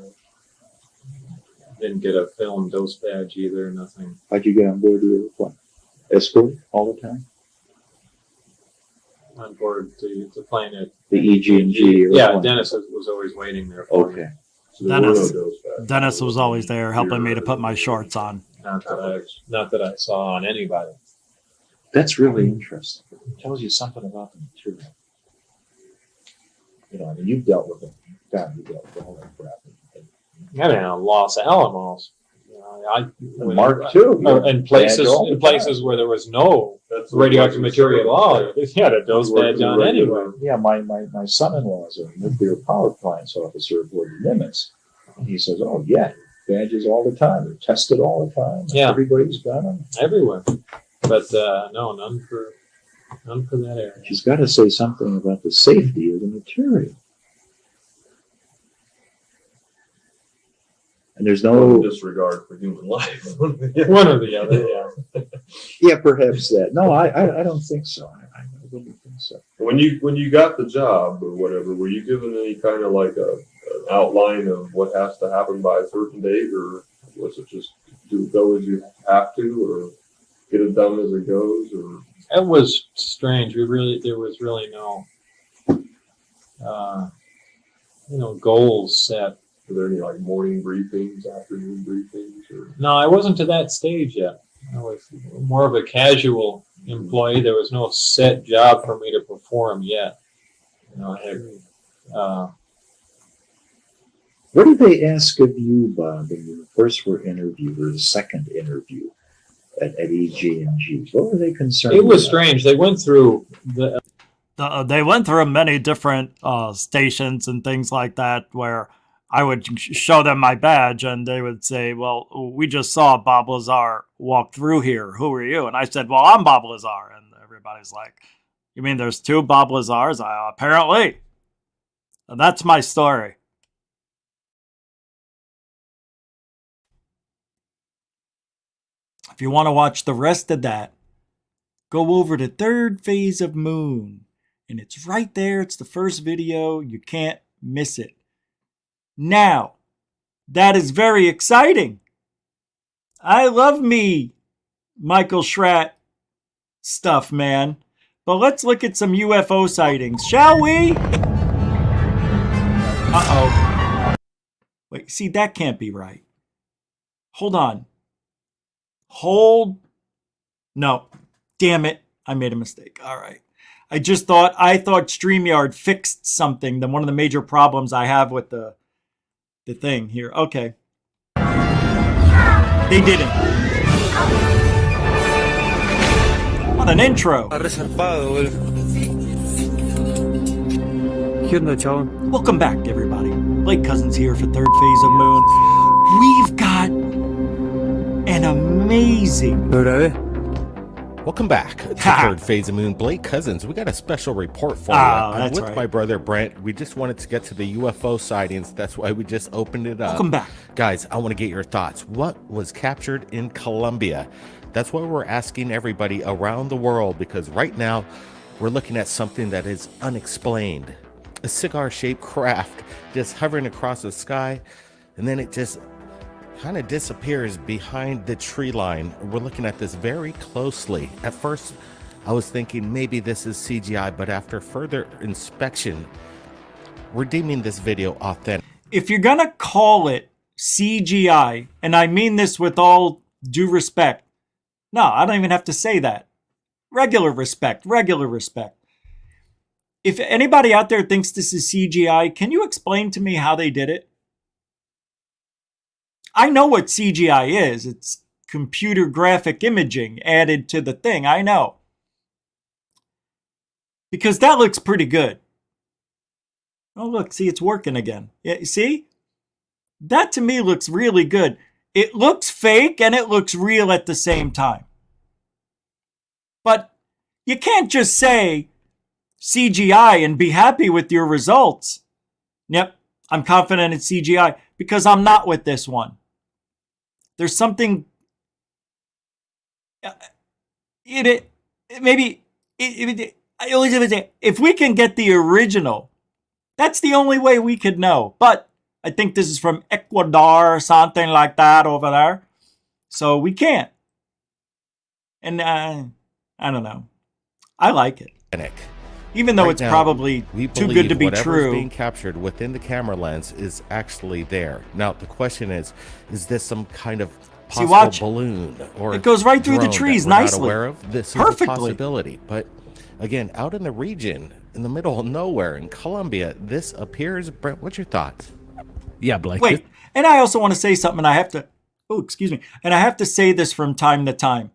Didn't get a film dose badge either. Nothing. How'd you get on board the airplane? Escort all the time? On board the plane at The EG&G? Yeah, Dennis was always waiting there for me. Okay. So there were no Dennis, dose badges. Dennis was always there helping me to put my shorts on. Not that I saw on anybody. That's really interesting. It tells you something about the material. I mean, you've dealt with it. God, you dealt with all that crap. I mean, Los Alamos. Mark II. In places where there was no radioactive material at all. He had a dose badge on anyway. Yeah, my son-in-law is a nuclear power plants officer aboard the Nimitz. And he says, oh, yeah, badges all the time. They're tested all the time. Yeah. Everybody's got them. Everywhere. But no, none for that area. She's got to say something about the safety of the material. And there's no disregard for human life. One or the other, yeah. Yeah, perhaps that. No, I don't think so. I wouldn't think so. When you got the job or whatever, were you given any kind of like an outline of what has to happen by a certain date, or was it just go as you have to, or get it done as it goes, or? It was strange. There was really no, goals set. Were there any like morning briefings, afternoon briefings, or? No, I wasn't to that stage yet. I was more of a casual employee. There was no set job for me to perform yet. I had. What did they ask of you, Bob, when you first were interviewed, or the second interview at EG&G? What were they concerned It was about? strange. They went through They went through many different stations and things like that where I would show them my badge and they would say, well, we just saw Bob Lazar walk through here. Who are you? And I said, well, I'm Bob Lazar. And everybody's like, you mean there's two Bob Lazars? Apparently. And that's my story. If you want to watch the rest of that, go over to Third Phase of Moon And it's right there. It's the first video. You can't miss it. Now, that is very exciting. I love me Michael Schratt stuff, man. But let's look at some UFO sightings, shall we? Uh-oh. Wait, see, that can't be right. Hold on. No. Damn it. I made a mistake. All right. I thought StreamYard fixed something. One of the major problems I have with the thing here. Okay. They didn't. What an intro. Welcome back, everybody. Blake Cousins here for Third Phase of Moon. We've got an amazing... Welcome back to Third Phase of Moon. Blake Cousins, we got a special report for you. I'm with my brother Brent. We just wanted to get to the UFO sightings. That's why we just opened it up. Welcome back. Guys, I want to get your thoughts. What was captured in Colombia? That's what we're asking everybody around the world, because right now we're looking at something that is unexplained. A cigar-shaped craft just hovering across the sky, and then it just kind of disappears behind the tree line. We're looking at this very closely. At first, I was thinking maybe this is CGI, but after further inspection, we're deeming this video authentic. If you're going to call it CGI, and I mean this with all due respect, no, I don't even have to say that. Regular respect. If anybody out there thinks this is CGI, can you explain to me how they did it? I know what CGI is. It's computer graphic imaging added to the thing. I know. Because that looks pretty good. Oh, look. See, it's working again. See? That to me looks really good. It looks fake and it looks real at the same time. But you can't just say CGI and be happy with your results. Yep, I'm confident it's CGI, because I'm not with this one. There's something... if we can get the original, that's the only way we could know. But I think this is from Ecuador or something like that over there. So we can't. And I don't know. I like it. Even though Right it's now, probably we too good to be whatever's true. Being captured within the camera lens is actually there. Now the question is this some kind of possible balloon or it goes right through the drone trees that we're nicely. Not aware of? This Perfectly. is a possibility. But again, out in the region, in the middle of nowhere in Colombia, this appears. Brent, what's your thoughts? Yeah, Blake. Wait, and I also want to say something. I have to. Oh, excuse me. And I have to say this from time to time.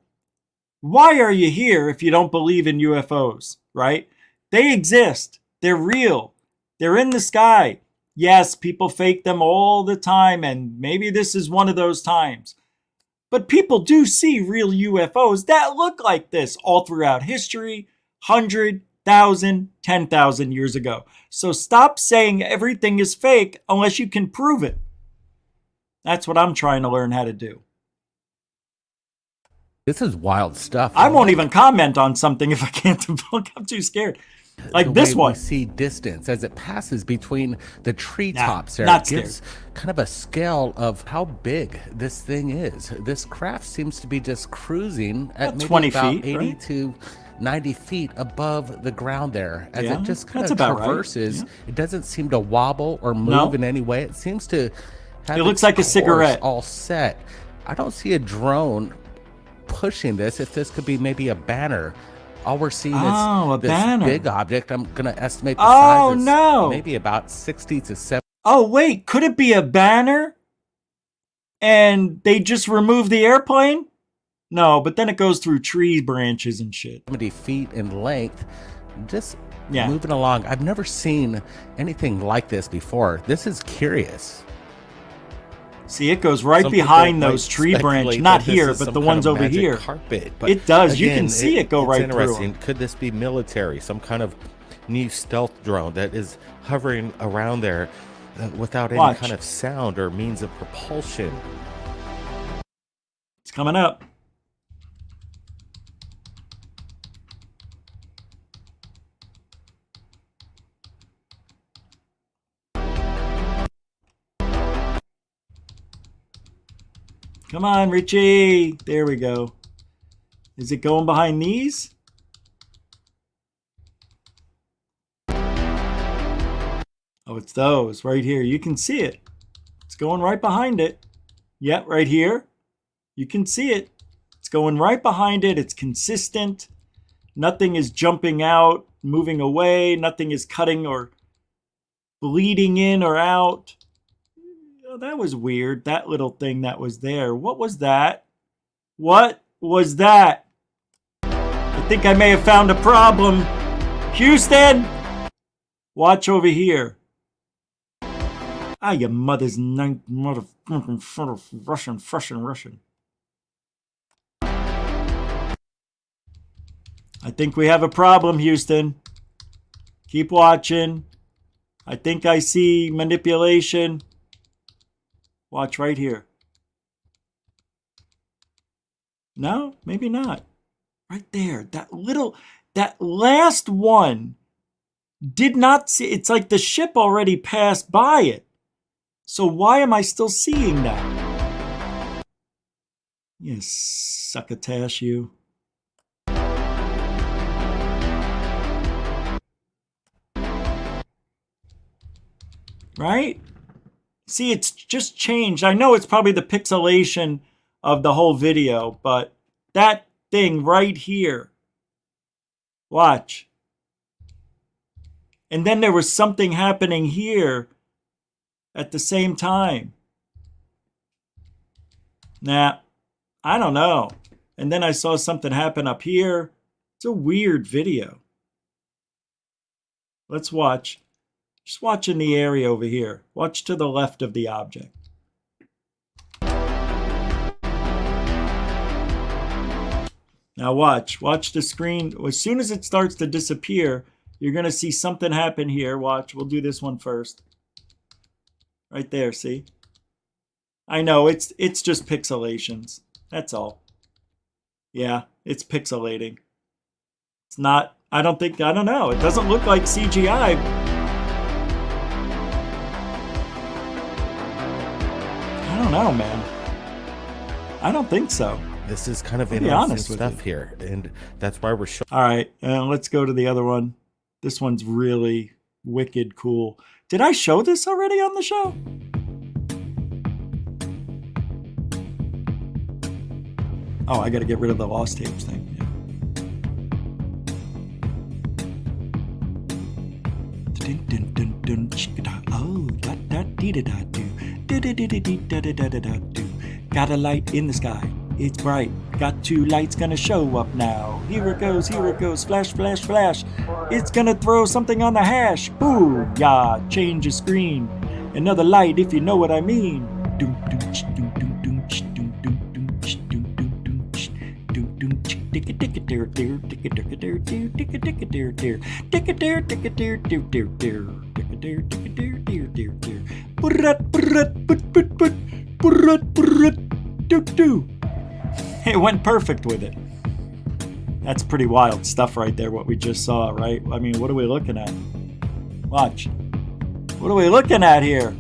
Why are you here if you don't believe in UFOs? Right? They exist. They're real. They're in the sky. Yes, people fake them all the time, and maybe this is one of those times. But people do see real UFOs that look like this all throughout history, 100,000, 10,000 years ago. So stop saying everything is fake unless you can prove it. That's what I'm trying to learn how to do. This is wild stuff. I won't even comment on something if I can't debunk. I'm too scared. Like this one. We see distance as it passes between the treetops. There, not it gives kind of a scale of how big this thing is. This craft seems to be just cruising at maybe 20 about feet, 80 right? to 90 feet above the ground there. As it just kind that's of about right. traverses. It doesn't seem to wobble or move No. in any way. It seems to have It looks its like a course cigarette. all set. I don't see a drone pushing this. If this could be maybe a banner. All we're seeing is this banner. big object. I'm going to estimate the size is no. maybe about 60 to 70. Oh, wait. Could it be a banner? And they just remove the airplane? No, but then it goes through tree branches and shit. 70 feet in length. Just moving along. I've never seen anything like this before. This is curious. See, it goes right Some behind people those might tree branches. speculate Not that this here, is but some the kind ones of over magic here. Carpet, but it does. again, You can see it go right through. Interesting. Could this be military? Some kind of new stealth drone that is hovering around there without any kind of sound or means of propulsion? It's coming up. Come on, Richie. There we go. Is it going behind these? Oh, it's those right here. You can see it. It's going right behind it. Yep, right here. You can see it. It's going right behind it. It's consistent. Nothing is jumping out, moving away. Nothing is cutting or bleeding in or out. Oh, that was weird. That little thing that was there. What was that? What was that? I think I may have found a problem. Houston! Watch over here. Ah, your mother's motherfucking Russian. I think we have a problem, Houston. Keep watching. I think I see manipulation. Watch right here. No, maybe not. Right there. That last one did not see. It's like the ship already passed by it. So why am I still seeing that? You succotash, you. Right? See, it's just changed. I know it's probably the pixelation of the whole video, but that thing right here. Watch. And then there was something happening here at the same time. Nah, I don't know. And then I saw something happen up here. It's a weird video. Let's watch. Just watch in the area over here. Watch to the left of the object. Now watch. Watch the screen. As soon as it starts to disappear, you're going to see something happen here. Watch. We'll do this one first. Right there, see? I know, it's just pixelations. That's all. Yeah, it's pixelating. It's not, I don't know. It doesn't look like CGI. I don't know, man. I don't think so. This is kind of interesting stuff here, and that's why we're showing. All right, let's go to the other one. This one's really wicked cool. Did I show this already on the show? Oh, I got to get rid of the lost tapes thing. Got a light in the sky. It's bright. Got two lights gonna show up now. Here it goes, flash, flash, flash. It's gonna throw something on the hash. Boom, yeah, change the screen. Another light if you know what I mean. It went perfect with it. That's pretty wild stuff right there, what we just saw, right? I mean, what are we looking at? Watch. What are we looking at here?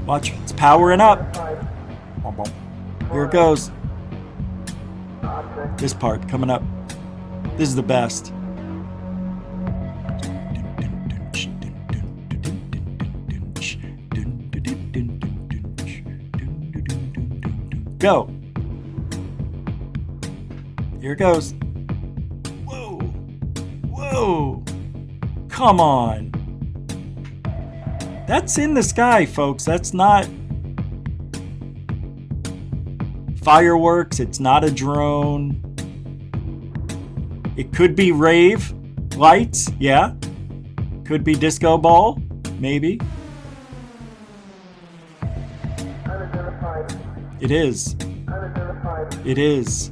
Watch, it's powering up. Here it goes. This part coming up. This is the best. Go. Here it goes. Whoa. Whoa. Come on. That's in the sky, folks. That's not fireworks. It's not a drone. It could be rave lights. Yeah. Could be disco ball. Maybe. It is. It is.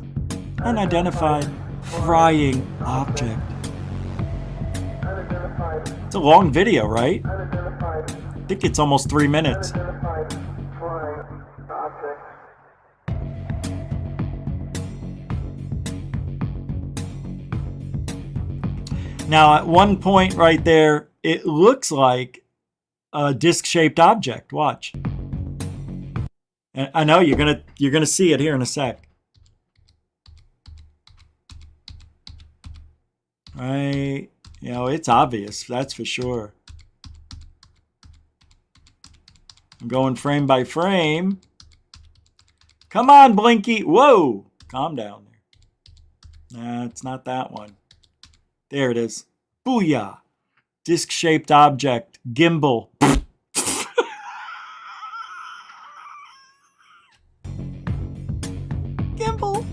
Unidentified flying object. It's a long video, right? I think it's almost 3 minutes. Now, at one point right there, it looks like a disc-shaped object. Watch. And I know you're gonna see it here in a sec. Right, you know, it's obvious, that's for sure. I'm going frame by frame. Come on, Blinky. Whoa, calm down there. Nah, it's not that one. There it is. Booyah. Disc-shaped object. Gimbal. Gimbal.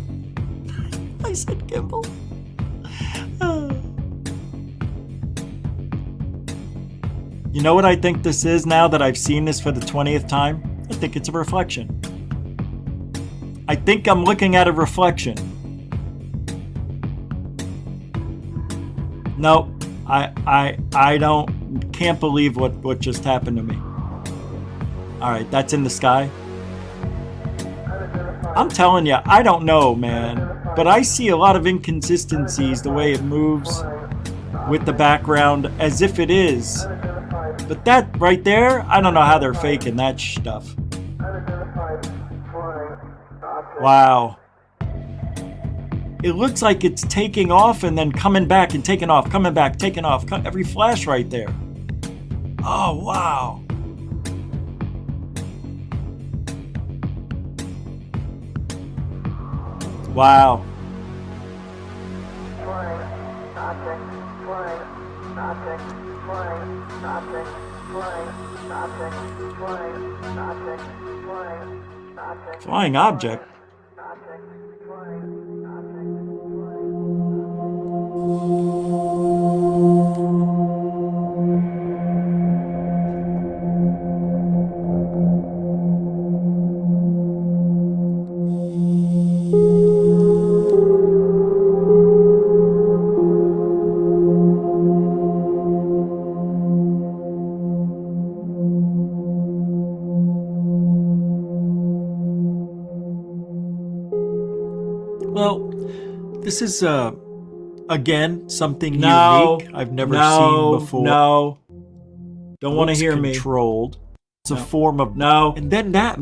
I said gimbal. You know what I think this is now that I've seen this for the 20th time? I think it's a reflection. I think I'm looking at a reflection. No, I can't believe what just happened to me. All right, that's in the sky. I'm telling you, I don't know, man, but I see a lot of inconsistencies the way it moves with the background as if it is. But that right there, I don't know how they're faking that stuff. Wow. It looks like it's taking off and then coming back and taking off, coming back, taking off. Every flash right there. Oh, wow. Wow. Flying object. Well, this is again something unique I've never seen before. No, don't want to hear me. Controlled. It's a form of and then that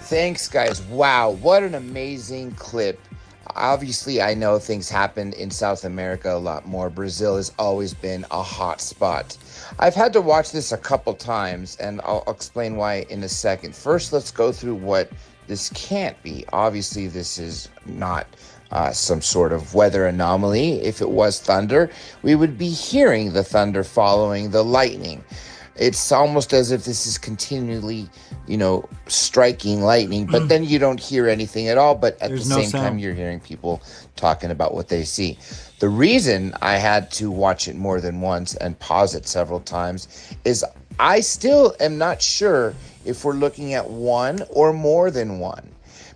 Thanks, guys. Wow, what an amazing clip. Obviously, I know things happened in South America a lot more. Brazil has always been a hot spot. I've had to watch this a couple times, and I'll explain why in a second. First, let's go through what this can't be. Obviously, this is not some sort of weather anomaly. If it was thunder, we would be hearing the thunder following the lightning. It's almost as if this is continually, striking lightning, but then you don't hear anything at all. But at the same time, you're hearing people talking about what they see. The reason I had to watch it more than once and pause it several times is I still am not sure if we're looking at one or more than one.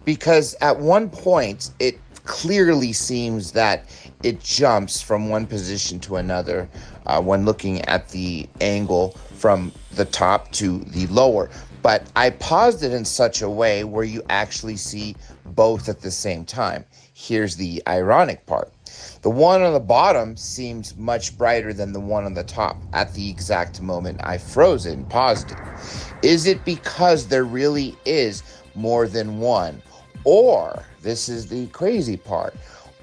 Because at one point, it clearly seems that it jumps from one position to another when looking at the angle from the top to the lower. But I paused it in such a way where you actually see both at the same time. Here's the ironic part. The one on the bottom seems much brighter than the one on the top at the exact moment I froze it and paused it. Is it because there really is more than one? Or, this is the crazy part,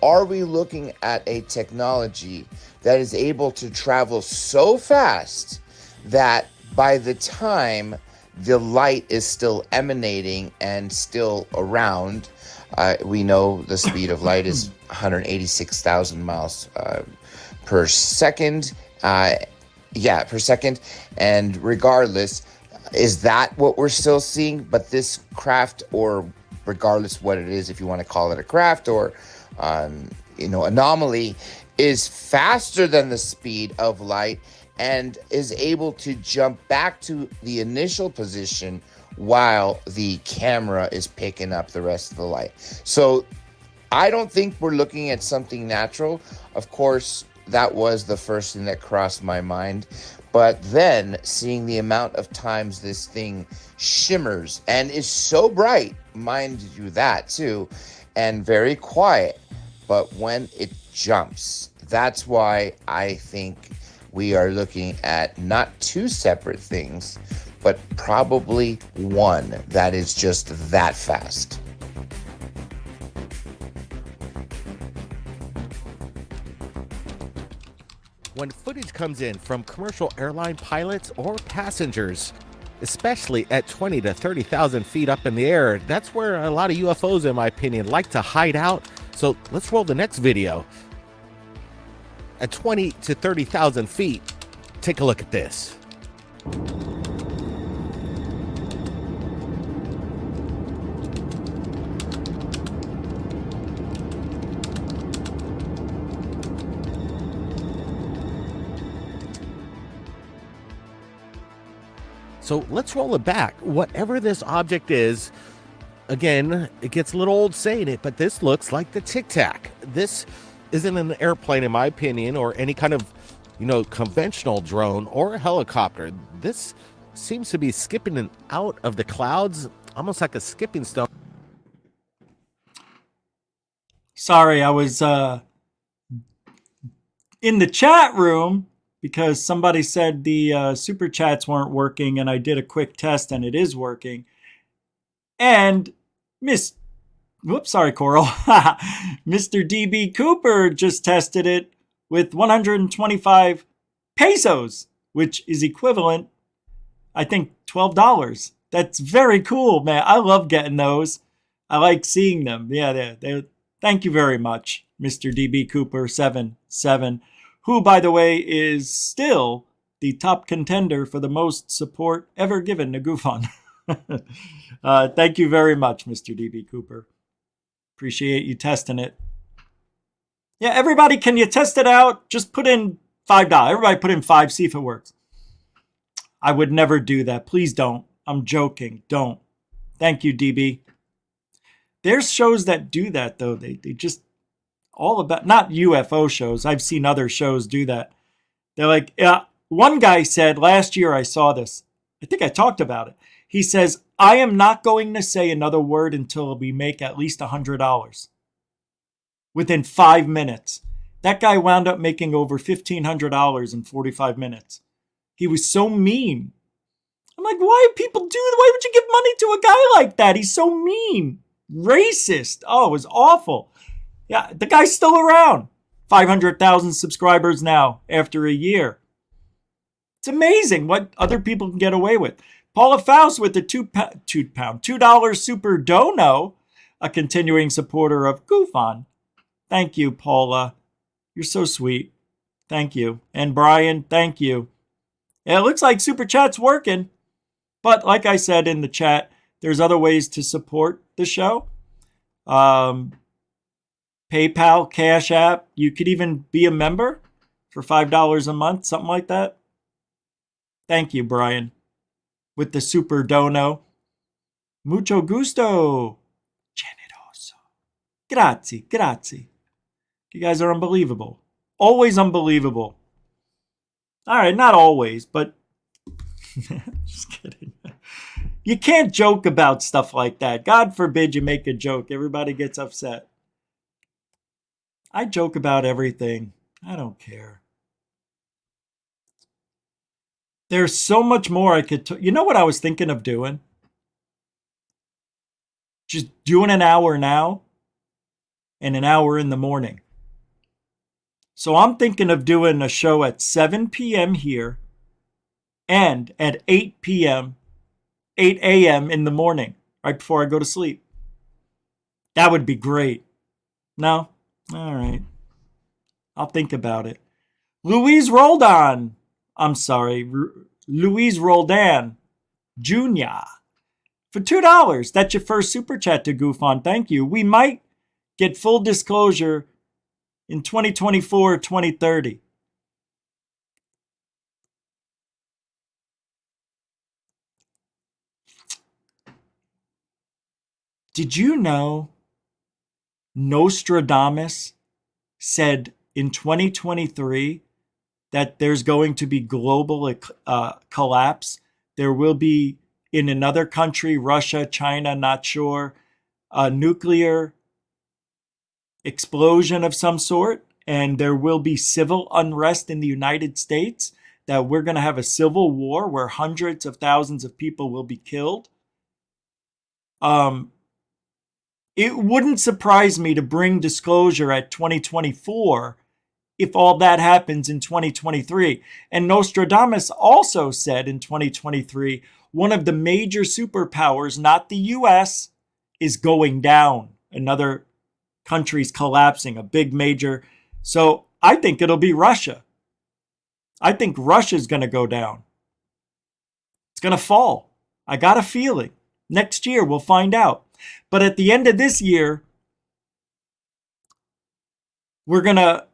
are we looking at a technology that is able to travel so fast that by the time the light is still emanating and still around, we know the speed of light is 186,000 miles per second. Per second. And regardless, is that what we're still seeing? But this craft, or regardless what it is, if you want to call it a craft or anomaly, is faster than the speed of light and is able to jump back to the initial position while the camera is picking up the rest of the light. So I don't think we're looking at something natural. Of course, that was the first thing that crossed my mind. But then seeing the amount of times this thing shimmers and is so bright, mind you that too, and very quiet. But when it jumps, that's why I think we are looking at not two separate things, but probably one that is just that fast. When footage comes in from commercial airline pilots or passengers, especially at 20 to 30,000 feet up in the air, that's where a lot of UFOs, in my opinion, like to hide out. So let's roll the next video. At 20 to 30,000 feet, take a look at this. So let's roll it back. Whatever this object is, again, it gets a little old saying it, but this looks like the Tic Tac. This isn't an airplane, in my opinion, or any kind of, conventional drone or a helicopter. This seems to be skipping out of the clouds, almost like a skipping stone. Sorry, I was in the chat room because somebody said the super chats weren't working, and I did a quick test and it is working. And Coral. Mr. DB Cooper just tested it with 125 pesos, which is equivalent, I think, $12. That's very cool, man. I love getting those. I like seeing them. Yeah, thank you very much, Mr. DB Cooper 77, who, by the way, is still the top contender for the most support ever given to GoofOn. Thank you very much, Mr. DB Cooper. Appreciate you testing it. Yeah, everybody, can you test it out? Just put in $5. Everybody put in $5, see if it works. I would never do that. Please don't. I'm joking. Don't. Thank you, DB. There's shows that do that, though. They just all about, not UFO shows. I've seen other shows do that. They're like, one guy said last year, I saw this. I think I talked about it. He says, I am not going to say another word until we make at least $100 within 5 minutes. That guy wound up making over $1,500 in 45 minutes. He was so mean. I'm like, why would you give money to a guy like that? He's so mean. Racist. Oh, it was awful. Yeah, the guy's still around. 500,000 subscribers now after a year. It's amazing what other people can get away with. Paula Faust with the $2 super dono, a continuing supporter of GoofOn. Thank you, Paula. You're so sweet. Thank you. And Brian, thank you. Yeah, it looks like Super Chat's working. But like I said in the chat, there's other ways to support the show. PayPal, Cash App. You could even be a member for $5 a month, something like that. Thank you, Brian, with the super dono. Mucho gusto. Generoso. Grazie. You guys are unbelievable. Always unbelievable. All right, not always, but just kidding. You can't joke about stuff like that. God forbid you make a joke. Everybody gets upset. I joke about everything. I don't care. There's so much more I could... You know what I was thinking of doing? Just doing an hour now and an hour in the morning. So I'm thinking of doing a show at 7 p.m. here and at 8 a.m. in the morning, right before I go to sleep. That would be great. No? All right. I'll think about it. Louise Roldan. Louise Roldan Jr. For $2. That's your first super chat to GoofOn. Thank you. We might get full disclosure in 2024 or 2030. Did you know Nostradamus said in 2023 that there's going to be global collapse? There will be, in another country, Russia, China, not sure, nuclear explosion of some sort, and there will be civil unrest in the United States, that we're going to have a civil war where hundreds of thousands of people will be killed, it wouldn't surprise me to bring disclosure at 2024 if all that happens in 2023. And Nostradamus also said in 2023, one of the major superpowers, not the US, is going down. Another country's collapsing, a big major. So I think it'll be Russia. I think Russia's going to go down. It's going to fall. I got a feeling. Next year, we'll find out. But at the end of this year, we're going to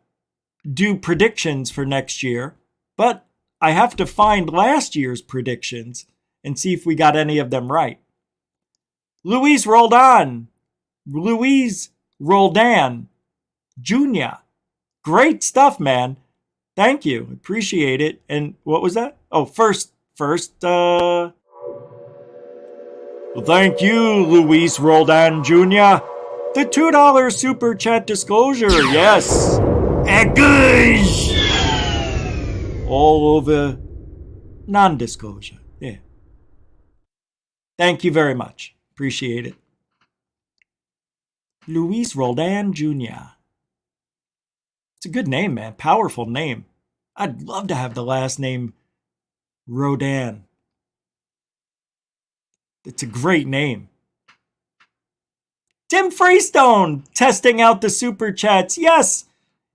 do predictions for next year. But I have to find last year's predictions and see if we got any of them right. Luis Roldan Jr. Great stuff, man. Thank you. Appreciate it. And what was that? Oh, first, well, thank you, Luis Roldan Jr. The $2 super chat disclosure. Yes. Engage. All over non-disclosure. Yeah. Thank you very much. Appreciate it. Luis Roldan Jr. It's a good name, man. Powerful name. I'd love to have the last name Rodan. It's a great name. Tim Freestone testing out the super chats. Yes,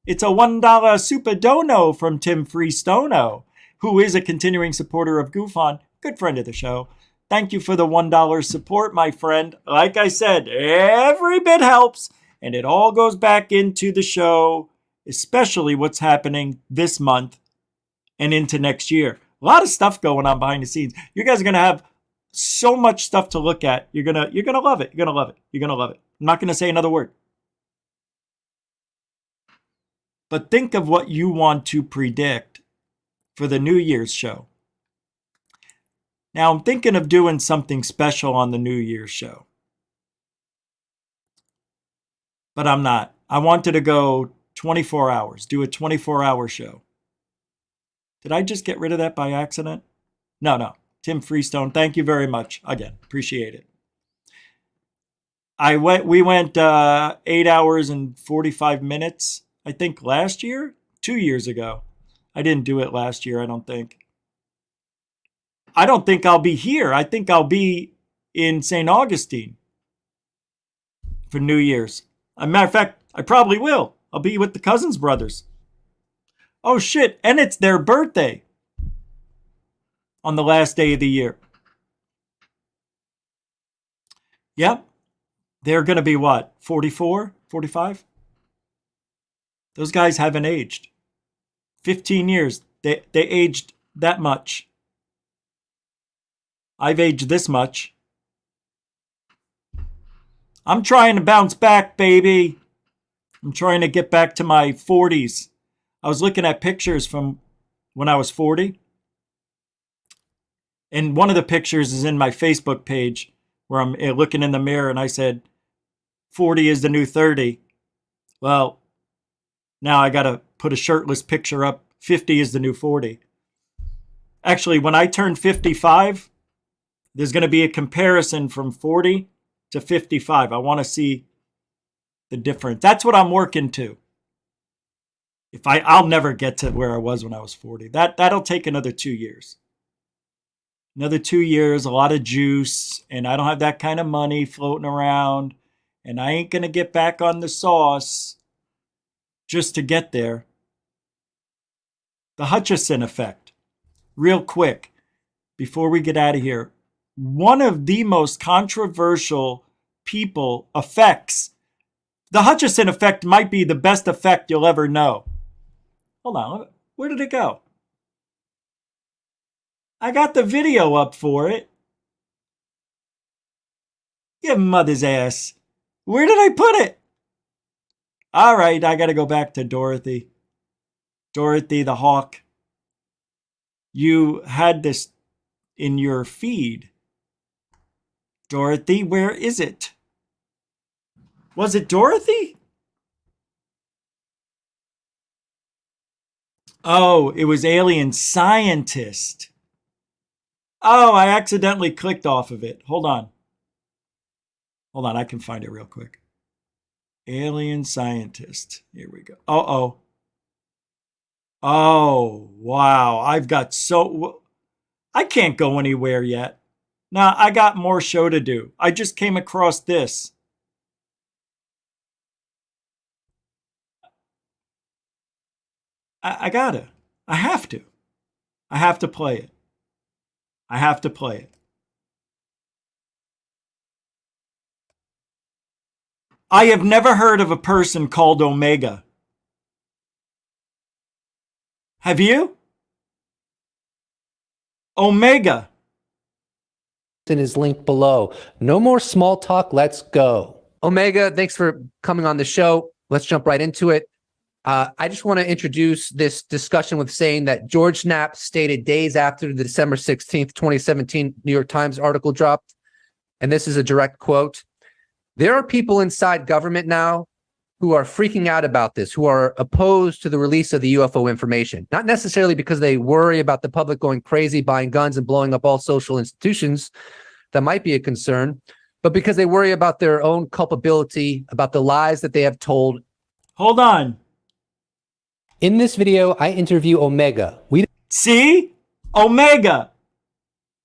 it's a $1 super dono from Tim Freestono, who is a continuing supporter of GoofOn, good friend of the show. Thank you for the $1 support, my friend. Like I said, every bit helps, and it all goes back into the show, especially what's happening this month and into next year. A lot of stuff going on behind the scenes. You guys are going to have so much stuff to look at. You're gonna love it. You're gonna love it. You're gonna love it. I'm not gonna say another word. But think of what you want to predict for the New Year's show. Now I'm thinking of doing something special on the New Year's show. But I'm not. I wanted to go 24 hours, do a 24-hour show. Did I just get rid of that by accident? No. Tim Freestone, thank you very much. Again, appreciate it. We went 8 hours and 45 minutes, I think last year, 2 years ago. I didn't do it last year, I don't think. I don't think I'll be here. I think I'll be in St. Augustine for New Year's. As a matter of fact, I probably will. I'll be with the Cousins brothers. Oh shit, and it's their birthday on the last day of the year. Yep. They're going to be what? 44? 45? Those guys haven't aged. 15 years. They aged that much. I've aged this much. I'm trying to bounce back, baby. I'm trying to get back to my 40s. I was looking at pictures from when I was 40. And one of the pictures is in my Facebook page where I'm looking in the mirror and I said, 40 is the new 30. Well, now I got to put a shirtless picture up. 50 is the new 40. Actually, when I turn 55, there's going to be a comparison from 40 to 55. I want to see the difference. That's what I'm working to. I'll never get to where I was when I was 40. That'll take another 2 years. Another 2 years, a lot of juice, and I don't have that kind of money floating around, and I ain't going to get back on the sauce just to get there. The Hutchison Effect. Real quick, before we get out of here, one of the most controversial effects. The Hutchison Effect might be the best effect you'll ever know. Hold on, where did it go? I got the video up for it. Your mother's ass. Where did I put it? All right, I got to go back to Dorothy. Dorothy the Hawk. You had this in your feed. Dorothy, where is it? Was it Dorothy? Oh, it was alien scientist. Oh, I accidentally clicked off of it. Hold on. I can find it real quick. Alien scientist. Here we go. Uh-oh. Oh, wow. I can't go anywhere yet. Now, I got more show to do. I just came across this. I gotta. I have to. I have to play it. I have to play it. I have never heard of a person called Omega. Have you? Omega. In his link below. No more small talk. Let's go. Omega, thanks for coming on the show. Let's jump right into it. I just want to introduce this discussion with saying that George Knapp stated days after the December 16th, 2017 New York Times article dropped, and this is a direct quote, "There are people inside government now who are freaking out about this, who are opposed to the release of the UFO information, not necessarily because they worry about the public going crazy, buying guns and blowing up all social institutions. That might be a concern, but because they worry about their own culpability, about the lies that they have told." Hold on. In this video, I interview Omega. See? Omega.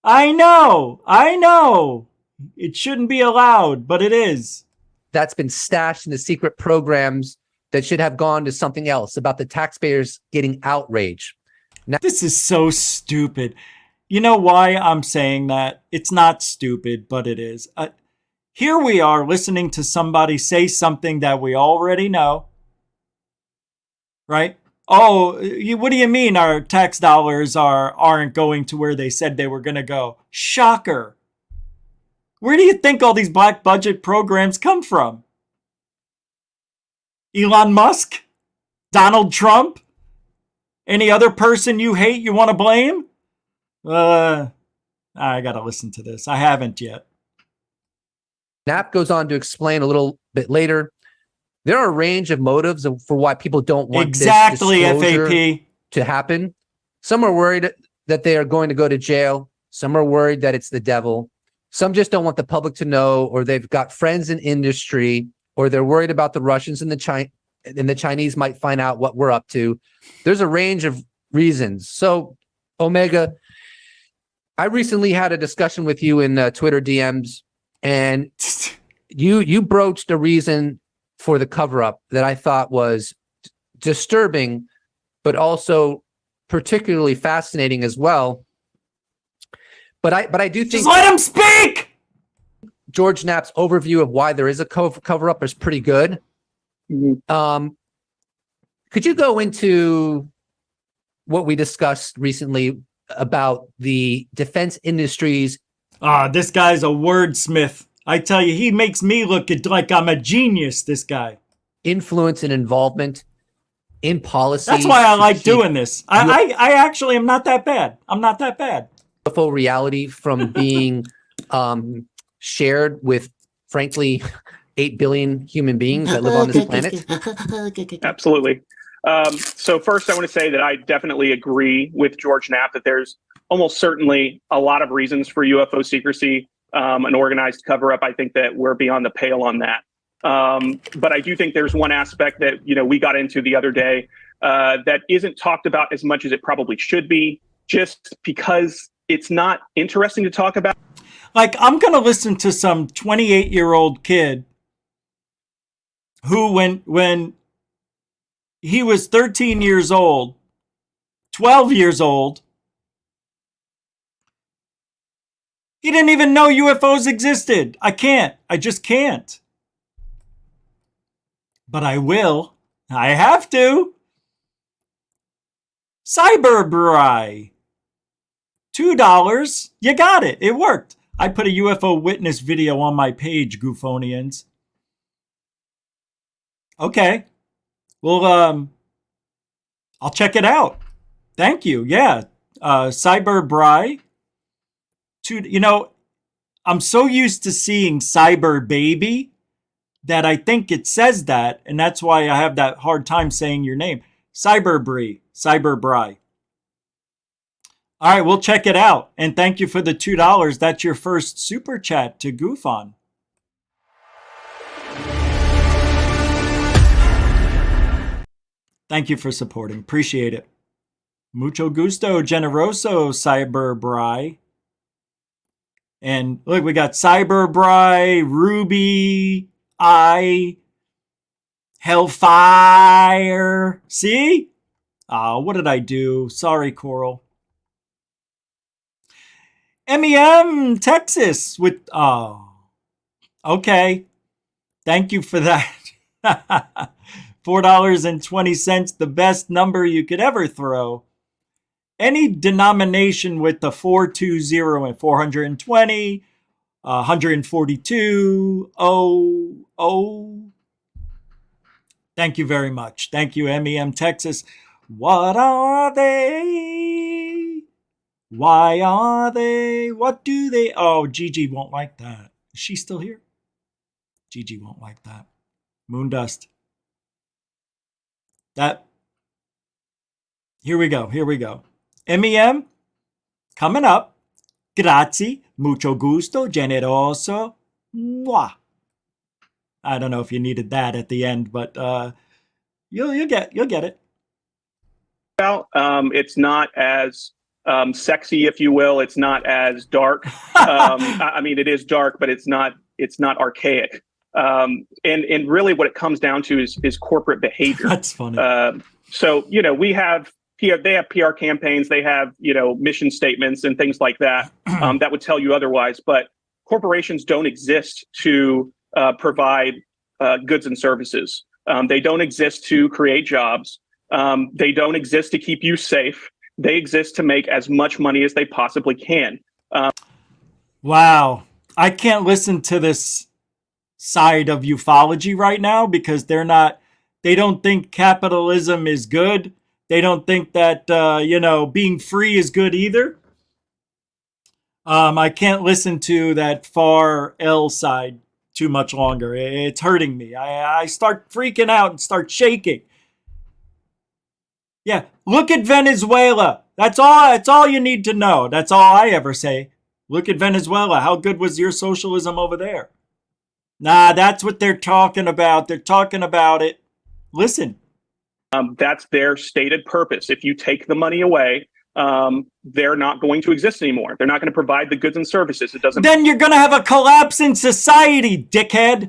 I know. It shouldn't be allowed, but it is. That's been stashed in the secret programs that should have gone to something else, about the taxpayers getting outraged. Now, this is so stupid. You know why I'm saying that? It's not stupid, but it is. Here we are listening to somebody say something that we already know. Right? Oh, what do you mean our tax dollars aren't going to where they said they were going to go? Shocker. Where do you think all these black budget programs come from? Elon Musk? Donald Trump? Any other person you hate you want to blame? I got to listen to this. I haven't yet. Knapp goes on to explain a little bit later. There are a range of motives for why people don't want this disclosure FAP to happen. Some are worried that they are going to go to jail. Some are worried that it's the devil. Some just don't want the public to know, or they've got friends in industry, or they're worried about the Russians and the Chinese might find out what we're up to. There's a range of reasons. So, Omega, I recently had a discussion with you in Twitter DMs, and you broached a reason for the cover-up that I thought was disturbing, but also particularly fascinating as well. But I do think, just let him speak. George Knapp's overview of why there is a cover-up is pretty good. Mm-hmm. Could you go into what we discussed recently about the defense industries? This guy's a wordsmith. I tell you, he makes me look like I'm a genius, this guy. Influence and involvement in policy. That's why I like doing this. I actually am not that bad. I'm not that bad. UFO reality from being shared with, frankly, 8 billion human beings that live on this planet? Absolutely. So first, I want to say that I definitely agree with George Knapp that there's almost certainly a lot of reasons for UFO secrecy. An organized cover-up. I think that we're beyond the pale on that. But I do think there's one aspect that we got into the other day that isn't talked about as much as it probably should be, just because it's not interesting to talk about. Like, I'm going to listen to some 28-year-old kid who, when he was 13 years old, 12 years old, he didn't even know UFOs existed. I just can't. But I will. I have to. Cyberbry. $2. You got it. It worked. I put a UFO witness video on my page, Goofonians. Okay. Well, I'll check it out. Thank you. Yeah. Cyberbry. I'm so used to seeing Cyber Baby that I think it says that, and that's why I have that hard time saying your name. Cyberbry. Cyber Bry. All right, we'll check it out. And thank you for the $2. That's your first super chat to goof on. Thank you for supporting. Appreciate it. Mucho gusto, generoso, Cyber Bry. And look, we got Cyber Bry, Ruby, Hellfire. See? What did I do? Sorry, Coral. MEM, Texas with, okay. Thank you for that. $4.20, the best number you could ever throw. Any denomination with the 420 and 420, 142, 0. Thank you very much. Thank you, MEM Texas. What are they? Why are they? What do they? Oh, Gigi won't like that. Is she still here? Gigi won't like that. Moondust. That. Here we go. Here we go. MEM, coming up. Grazie, mucho gusto, generoso. Mwah. I don't know if you needed that at the end, but you'll get it. It's not as sexy, if you will. It's not as dark. I mean, it is dark, but it's not archaic. And really, what it comes down to is corporate behavior. That's funny. So we have. They have PR campaigns, they have, mission statements and things like that that would tell you otherwise. But corporations don't exist to provide goods and services. They don't exist to create jobs. They don't exist to keep you safe. They exist to make as much money as they possibly can. Wow. I can't listen to this side of ufology right now because they don't think capitalism is good. They don't think that, being free is good either. I can't listen to that far L side too much longer. It's hurting me. I start freaking out and start shaking. Yeah, look at Venezuela. That's all you need to know. That's all I ever say. Look at Venezuela. How good was your socialism over there? Nah, that's what they're talking about. They're talking about it. Listen. That's their stated purpose. If you take the money away, they're not going to exist anymore. They're not going to provide the goods and services. It doesn't. Then you're going to have a collapse in society, dickhead.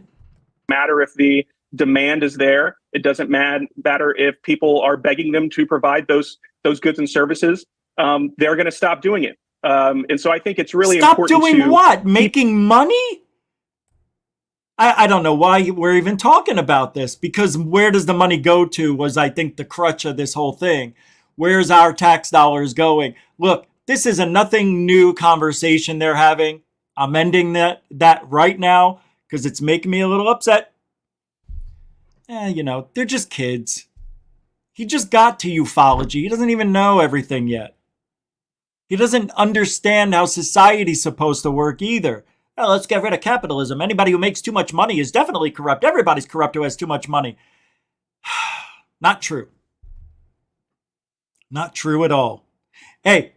Matter if the demand is there. It doesn't matter if people are begging them to provide those goods and services. They're going to stop doing it. And so I think it's really important. Stop doing what? Making money? I don't know why we're even talking about this, because where does the money go to was, I think, the crutch of this whole thing. Where's our tax dollars going? Look, this is a nothing new conversation they're having. I'm ending that right now because it's making me a little upset. They're just kids. He just got to ufology. He doesn't even know everything yet. He doesn't understand how society's supposed to work either. Well, let's get rid of capitalism. Anybody who makes too much money is definitely corrupt. Everybody's corrupt who has too much money. Not true. Not true at all. Hey,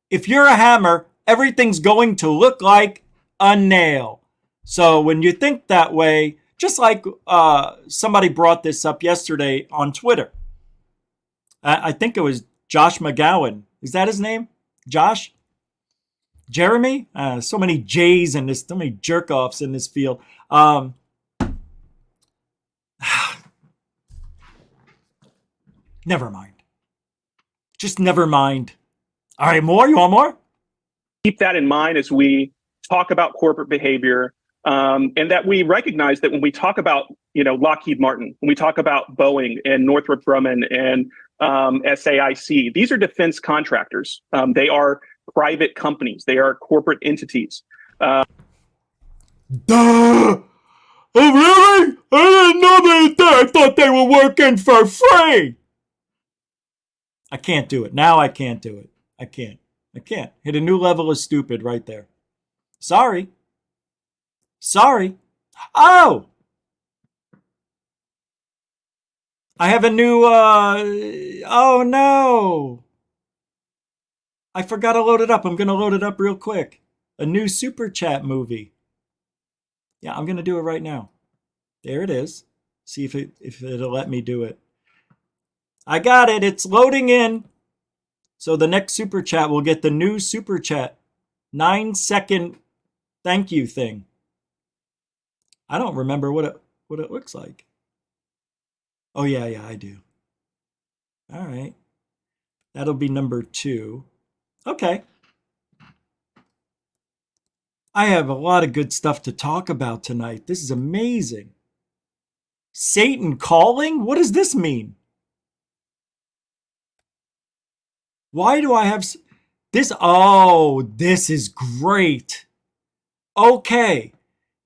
if you're a hammer, everything's going to look like a nail. So when you think that way, just like somebody brought this up yesterday on Twitter. I think it was Josh McGowan. Is that his name? Josh? Jeremy? So many J's in this, so many jerk-offs in this field. Never mind. Just never mind. All right, more? You want more? Keep that in mind as we talk about corporate behavior, and that we recognize that when we talk about, Lockheed Martin, when we talk about Boeing and Northrop Grumman and SAIC, these are defense contractors. They are private companies. They are corporate entities. Duh! Oh, really? I didn't know they did. I thought they were working for free. I can't do it. Now I can't do it. I can't. Hit a new level of stupid right there. Sorry. Oh! I have a new, oh no. I forgot to load it up. I'm going to load it up real quick. A new super chat movie. Yeah, I'm going to do it right now. There it is. See if it'll let me do it. I got it. It's loading in. So the next super chat will get the new super chat 9-second thank you thing. I don't remember what it looks like. Oh yeah, I do. All right. That'll be number 2. Okay. I have a lot of good stuff to talk about tonight. This is amazing. Satan calling? What does this mean? Why do I have this? Oh, this is great. Okay.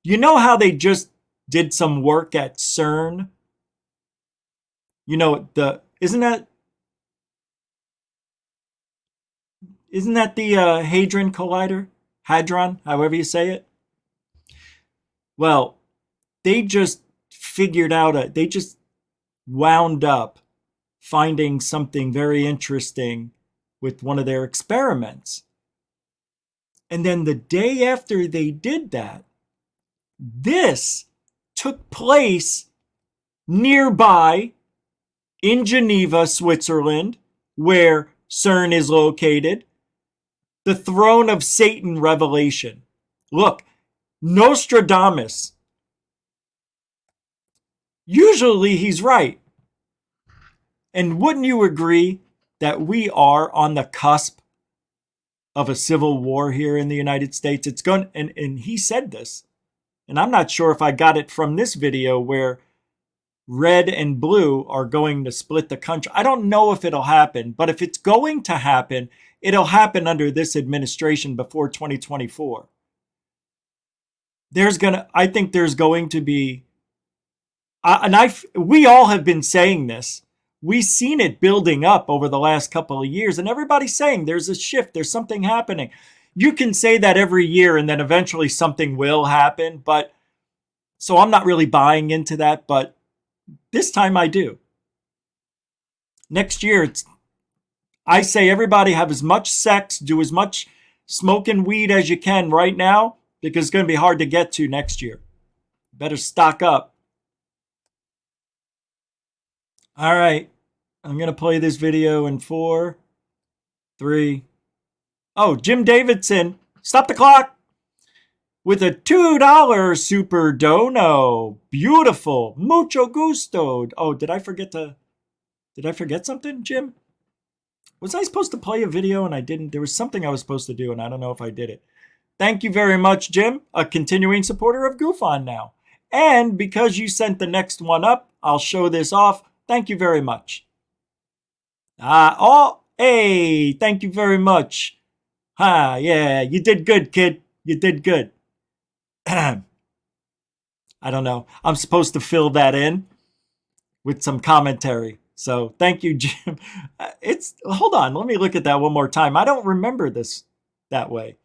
You know how they just did some work at Cern? You know, isn't that the Hadron Collider? Hadron, however you say it. Well, they just figured out they just wound up finding something very interesting with one of their experiments. And then the day after they did that, this took place nearby in Geneva, Switzerland, where Cern is located. The throne of Satan revelation. Look, Nostradamus. Usually he's right. And wouldn't you agree that we are on the cusp of a civil war here in the United States? It's going, and he said this, and I'm not sure if I got it from this video where red and blue are going to split the country. I don't know if it'll happen, but if it's going to happen, it'll happen under this administration before 2024. I think there's going to be, we all have been saying this. We've seen it building up over the last couple of years, and everybody's saying there's a shift, there's something happening. You can say that every year, and then eventually something will happen, but so I'm not really buying into that, but this time I do. Next year, I say everybody have as much sex, do as much smoking weed as you can right now, because it's going to be hard to get to next year. Better stock up. All right. I'm going to play this video in 4, 3. Oh, Jim Davidson. Stop the clock. With a $2 super dono. Beautiful. Mucho gusto. Oh, did I forget something, Jim? Was I supposed to play a video and I didn't? There was something I was supposed to do and I don't know if I did it. Thank you very much, Jim. A continuing supporter of Goof On now. And because you sent the next one up, I'll show this off. Thank you very much. Hey, thank you very much. Yeah, you did good, kid. You did good. I don't know. I'm supposed to fill that in with some commentary. So thank you, Jim. Hold on. Let me look at that one more time. I don't remember this that way.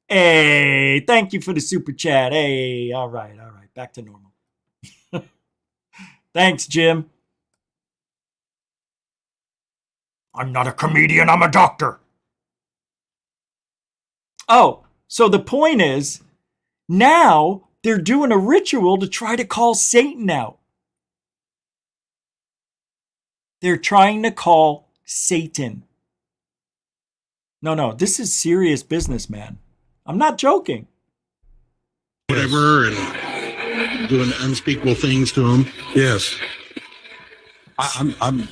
Hey, thank you for the super chat. Hey, all right. Back to normal. Thanks, Jim. I'm not a comedian, I'm a doctor. Oh, so the point is, now they're doing a ritual to try to call Satan out. They're trying to call Satan. No, this is serious business, man. I'm not joking. Whatever, and doing unspeakable things to him. Yes. I'm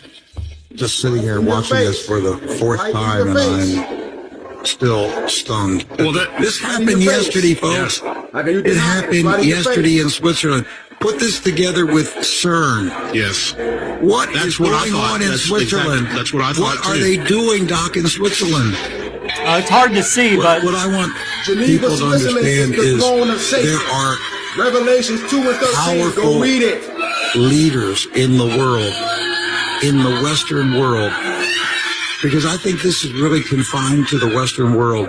just sitting here watching this for the 4th time, and I'm still stunned. Well, this happened yesterday, folks. It happened yesterday in Switzerland. Put this together with Cern. Yes. That's what going on in Switzerland? That's what I thought. What are they doing, Doc, in Switzerland? It's hard to see, but what I want people to understand is there are Revelations 2 and 13. Go read it. Leaders in the world, in the Western world, because I think this is really confined to the Western world.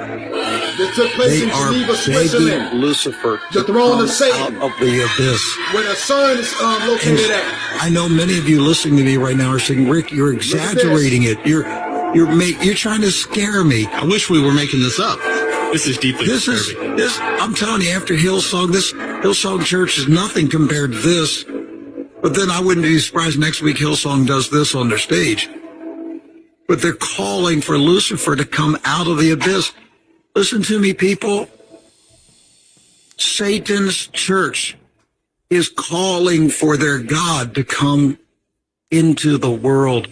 that took place They in are Geneva, begging Switzerland. Lucifer The to throne come of Satan. out of the abyss. Where the Cern is located at. I know many of you listening to me right now are saying, Rick, you're exaggerating it. You're trying to scare me. I wish we were making this up. This is deeply disturbing. I'm telling you, after Hillsong, this Hillsong Church is nothing compared to this. But then I wouldn't be surprised next week Hillsong does this on their stage. But they're calling for Lucifer to come out of the abyss. Listen to me, people. Satan's church is calling for their God to come into the world.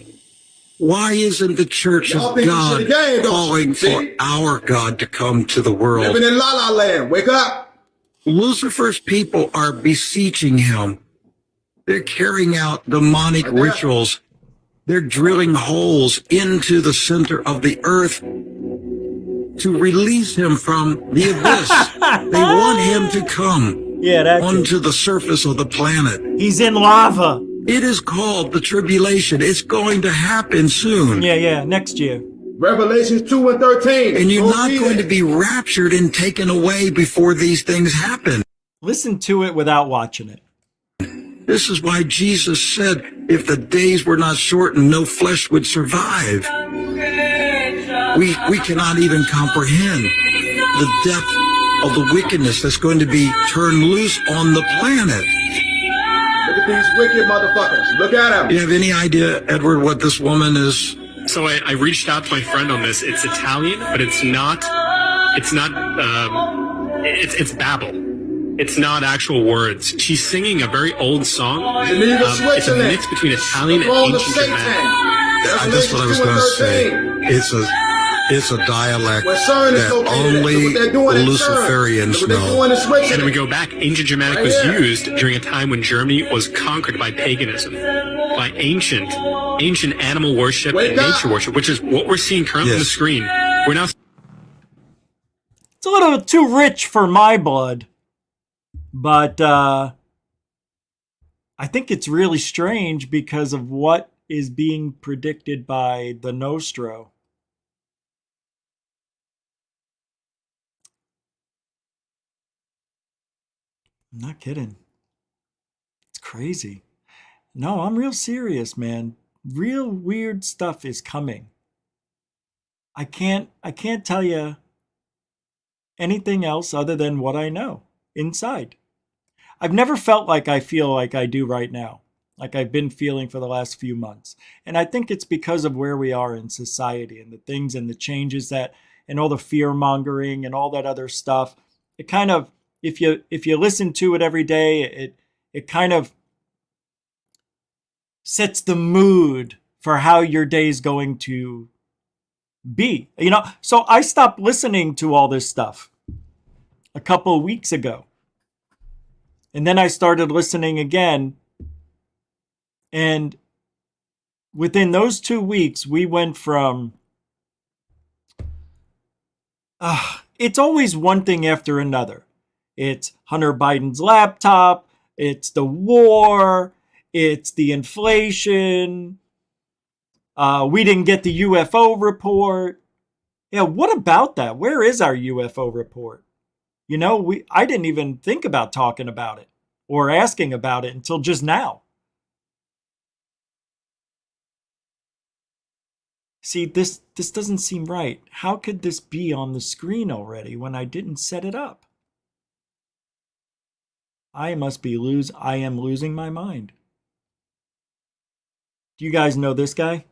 Why isn't the church of God calling for our God to come to the world? Living in La La Land. Wake up. Lucifer's people are beseeching him. They're carrying out demonic rituals. They're drilling holes into the center of the earth to release him from the abyss. They want him to come onto the surface of the planet. He's in lava. It is called the tribulation. It's going to happen soon. Yeah, next year. Revelations 2 and 13. And you're not going to be raptured and taken away before these things happen. Listen to it without watching it. This is why Jesus said, if the days were not shortened, no flesh would survive. We cannot even comprehend the depth of the wickedness that's going to be turned loose on the planet. Look at these wicked motherfuckers. Look at them. Do you have any idea, Edward, what this woman is? So I reached out to my friend on this. It's Italian, but it's babble. It's not actual words. She's singing a very old song. It's a mix between Italian and ancient Germanic. That's what I was going to say. It's a dialect that only Luciferians know. And we go back, ancient Germanic was used during a time when Germany was conquered by paganism, by ancient animal worship and nature worship, which is what we're seeing currently on the screen. We're now. It's a little too rich for my blood. But I think it's really strange because of what is being predicted by the Nostro. I'm not kidding. It's crazy. No, I'm real serious, man. Real weird stuff is coming. I can't tell you anything else other than what I know inside. I've never felt like I feel like I do right now, like I've been feeling for the last few months. And I think it's because of where we are in society and the things and the changes that, and all the fear mongering and all that other stuff. It kind of, if you listen to it every day, it kind of sets the mood for how your day's going to be. So I stopped listening to all this stuff a couple of weeks ago. And then I started listening again. And within those 2 weeks, we went from, it's always one thing after another. It's Hunter Biden's laptop. It's the war. It's the inflation. We didn't get the UFO report. Yeah, what about that? Where is our UFO report? I didn't even think about talking about it or asking about it until just now. See, this doesn't seem right. How could this be on the screen already when I didn't set it up? I am losing my mind. Do you guys know this guy?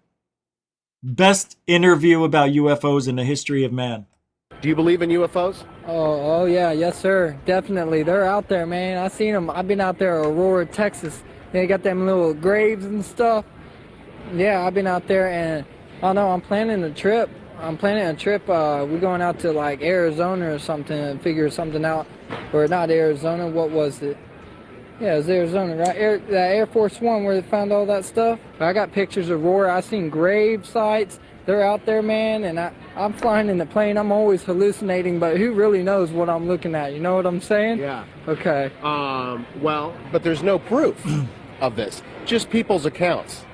Best interview about UFOs in the history of man. Do you believe in UFOs? Oh yeah, yes sir, definitely. They're out there, man. I seen them. I've been out there, Aurora, Texas. They got them little graves and stuff. Yeah, I've been out there, and I'm planning a trip. We're going out to like Arizona or something and figure something out. Or not Arizona. What was it? Yeah, it was Arizona, right? Air Force One, where they found all that stuff. I got pictures of Aurora. I seen grave sites. They're out there, man, and I'm flying in the plane. I'm always hallucinating, but who really knows what I'm looking at? You know what I'm saying? Yeah. Okay. But there's no proof of this. Just people's accounts.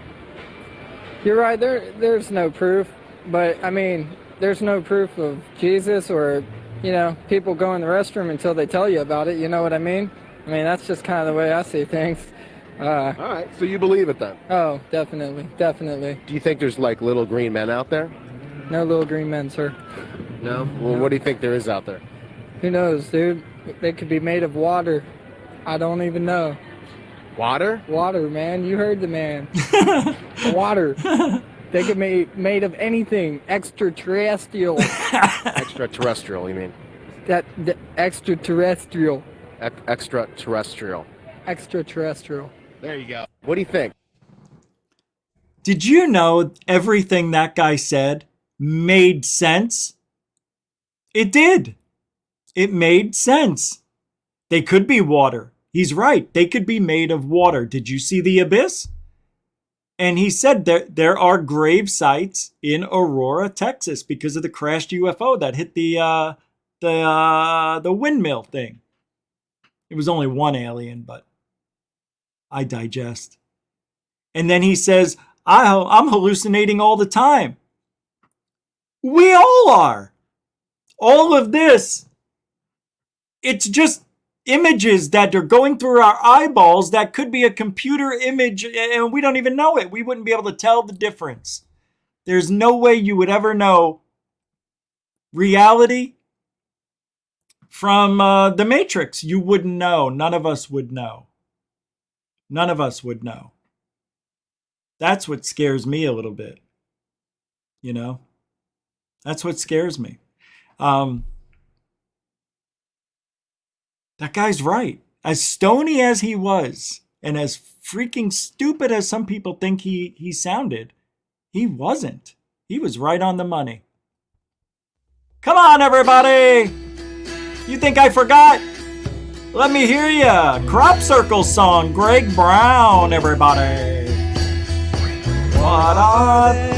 You're right. There's no proof, but I mean, there's no proof of Jesus or you know, people go in the restroom until they tell you about it. You know what I mean? I mean, that's just kind of the way I see things. All right, so you believe it then? Oh, definitely, definitely. Do you think there's like little green men out there? No little green men, sir. No? Well, what do you think there is out there? Who knows, dude? They could be made of water. I don't even know. Water? Water, man. You heard the man. Water. They could be made of anything. Extraterrestrial. Extraterrestrial, you mean? The extraterrestrial. Extraterrestrial. Extraterrestrial. There you go. What do you think? Did you know everything that guy said made sense? It did. It made sense. They could be water. He's right. They could be made of water. Did you see the abyss? And he said there are grave sites in Aurora, Texas, because of the crashed UFO that hit the windmill thing. It was only one alien, but I digest. And then he says, I'm hallucinating all the time. We all are. All of this, it's just images that are going through our eyeballs that could be a computer image, and we don't even know it. We wouldn't be able to tell the difference. There's no way you would ever know reality from the Matrix. You wouldn't know. None of us would know. None of us would know. That's what scares me a little bit. You know? That's what scares me. That guy's right. As stony as he was, and as freaking stupid as some people think he sounded, he wasn't. He was right on the money. Come on, everybody! You think I forgot? Let me hear ya. Crop Circle song, Greg Brown, everybody. What are they?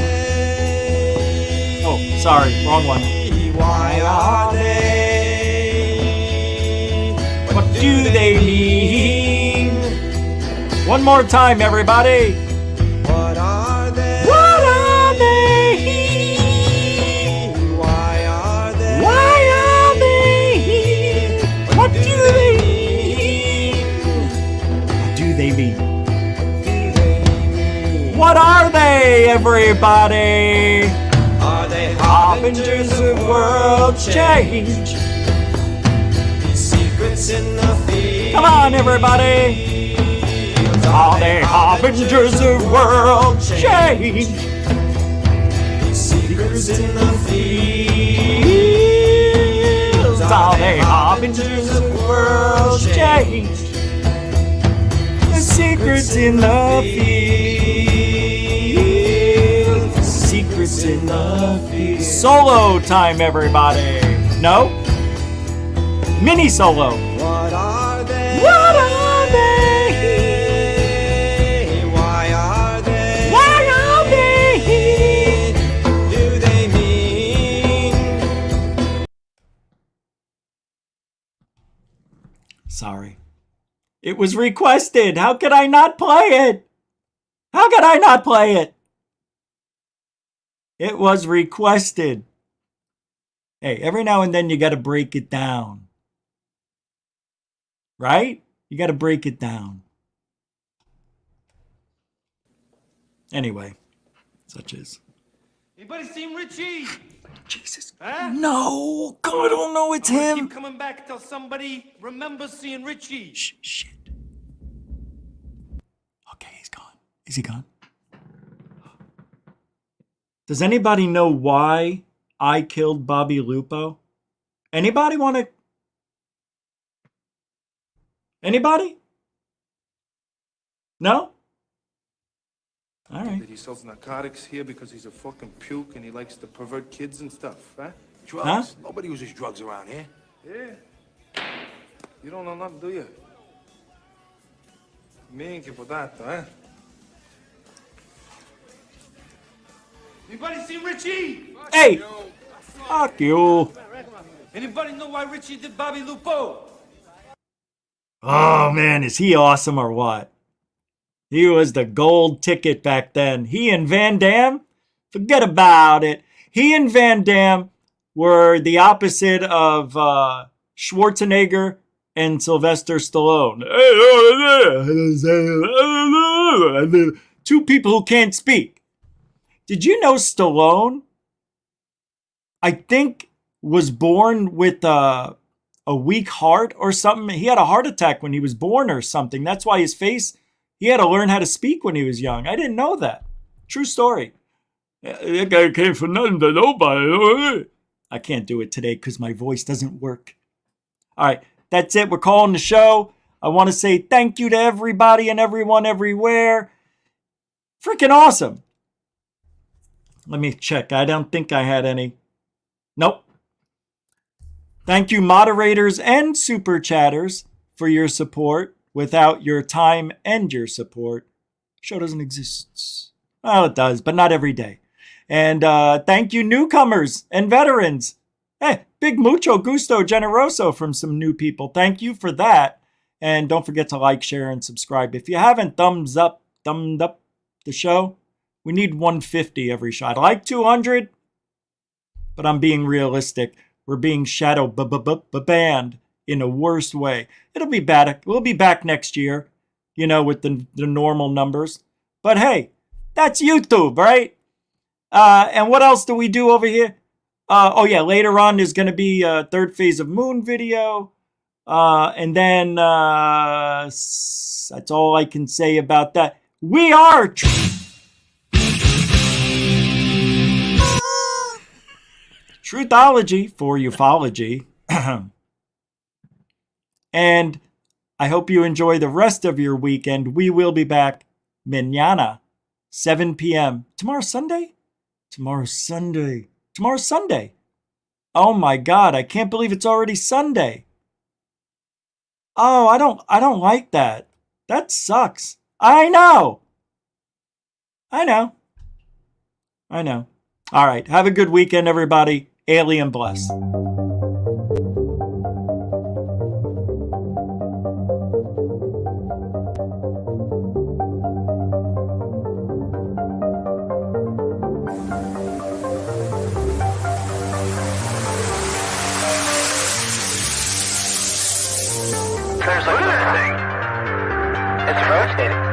Oh, sorry, wrong one. Why are they? What do they mean? One more time, everybody. What are they? What are they? Why are they? Why are they? What do they mean? What do they mean? What are they, everybody? Are they harbingers of world change? Secrets in the field. Come on, everybody. Are they harbingers of world change? Secrets in the field. Are they harbingers of world change? The secrets in the field. Secrets in the field. Solo time, everybody. No? Mini solo. What are they? What are they? Why are they? Why are they? Do they mean? Sorry. It was requested. How could I not play it? How could I not play it? It was requested. Hey, every now and then you got to break it down. Right? You got to break it down. Anyway, such is. Anybody seen Richie? Jesus. Huh? No, God, I don't know it's him. Keep coming back till somebody remembers seeing Richie. Shit. Okay, he's gone. Is he gone? Does anybody know why I killed Bobby Lupo? Anybody want to? Anybody? No? All right. That he sells narcotics here because he's a fucking puke and he likes to pervert kids and stuff, huh? Drugs? Huh? Nobody uses drugs around here. Yeah. You don't know nothing, do you? Minchia potato, eh? Anybody seen Richie? Hey! Fuck you. Anybody know why Richie did Bobby Lupo? Oh, man, is he awesome or what? He was the gold ticket back then. He and Van Damme? Forget about it. He and Van Damme were the opposite of Schwarzenegger and Sylvester Stallone. Two people who can't speak. Did you know Stallone, I think, was born with a weak heart or something? He had a heart attack when he was born or something. That's why his face, he had to learn how to speak when he was young. I didn't know that. True story. That guy came from nothing to nobody. I can't do it today because my voice doesn't work. All right, that's it. We're calling the show. I want to say thank you to everybody and everyone everywhere. Freaking awesome. Let me check. I don't think I had any. Nope. Thank you, moderators and super chatters, for your support. Without your time and your support, the show doesn't exist. Well, it does, but not every day. And thank you, newcomers and veterans. Hey, big mucho gusto generoso from some new people. Thank you for that. And don't forget to like, share, and subscribe. If you haven't thumbed up the show, we need 150 every shot. I like 200, but I'm being realistic. We're being shadow banned in a worst way. It'll be bad. We'll be back next year, with the normal numbers. But hey, that's YouTube, right? And what else do we do over here? Oh yeah, later on there's going to be a third phase of moon video. And then that's all I can say about that. We are Truthology for ufology. And I hope you enjoy the rest of your weekend. We will be back mañana, 7 p.m. Tomorrow's Sunday? Tomorrow's Sunday. Tomorrow's Sunday. Oh my God, I can't believe it's already Sunday. Oh, I don't like that. That sucks. I know. All right, have a good weekend, everybody. Alien bless. Look at this thing. It's rotating.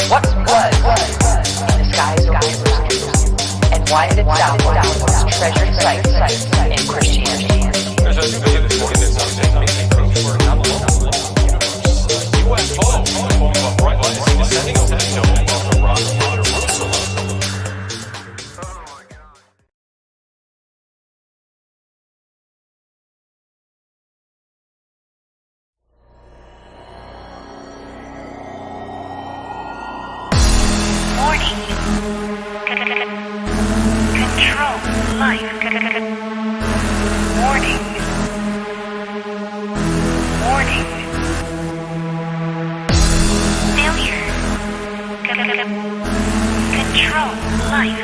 What was in the skies over Jerusalem? And why did it sound like it was treasured sites in Christianity? Warning. Control life. Warning. Warning. Failure. Control life.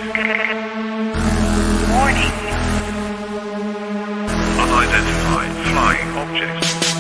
Warning. Unidentified flying objects.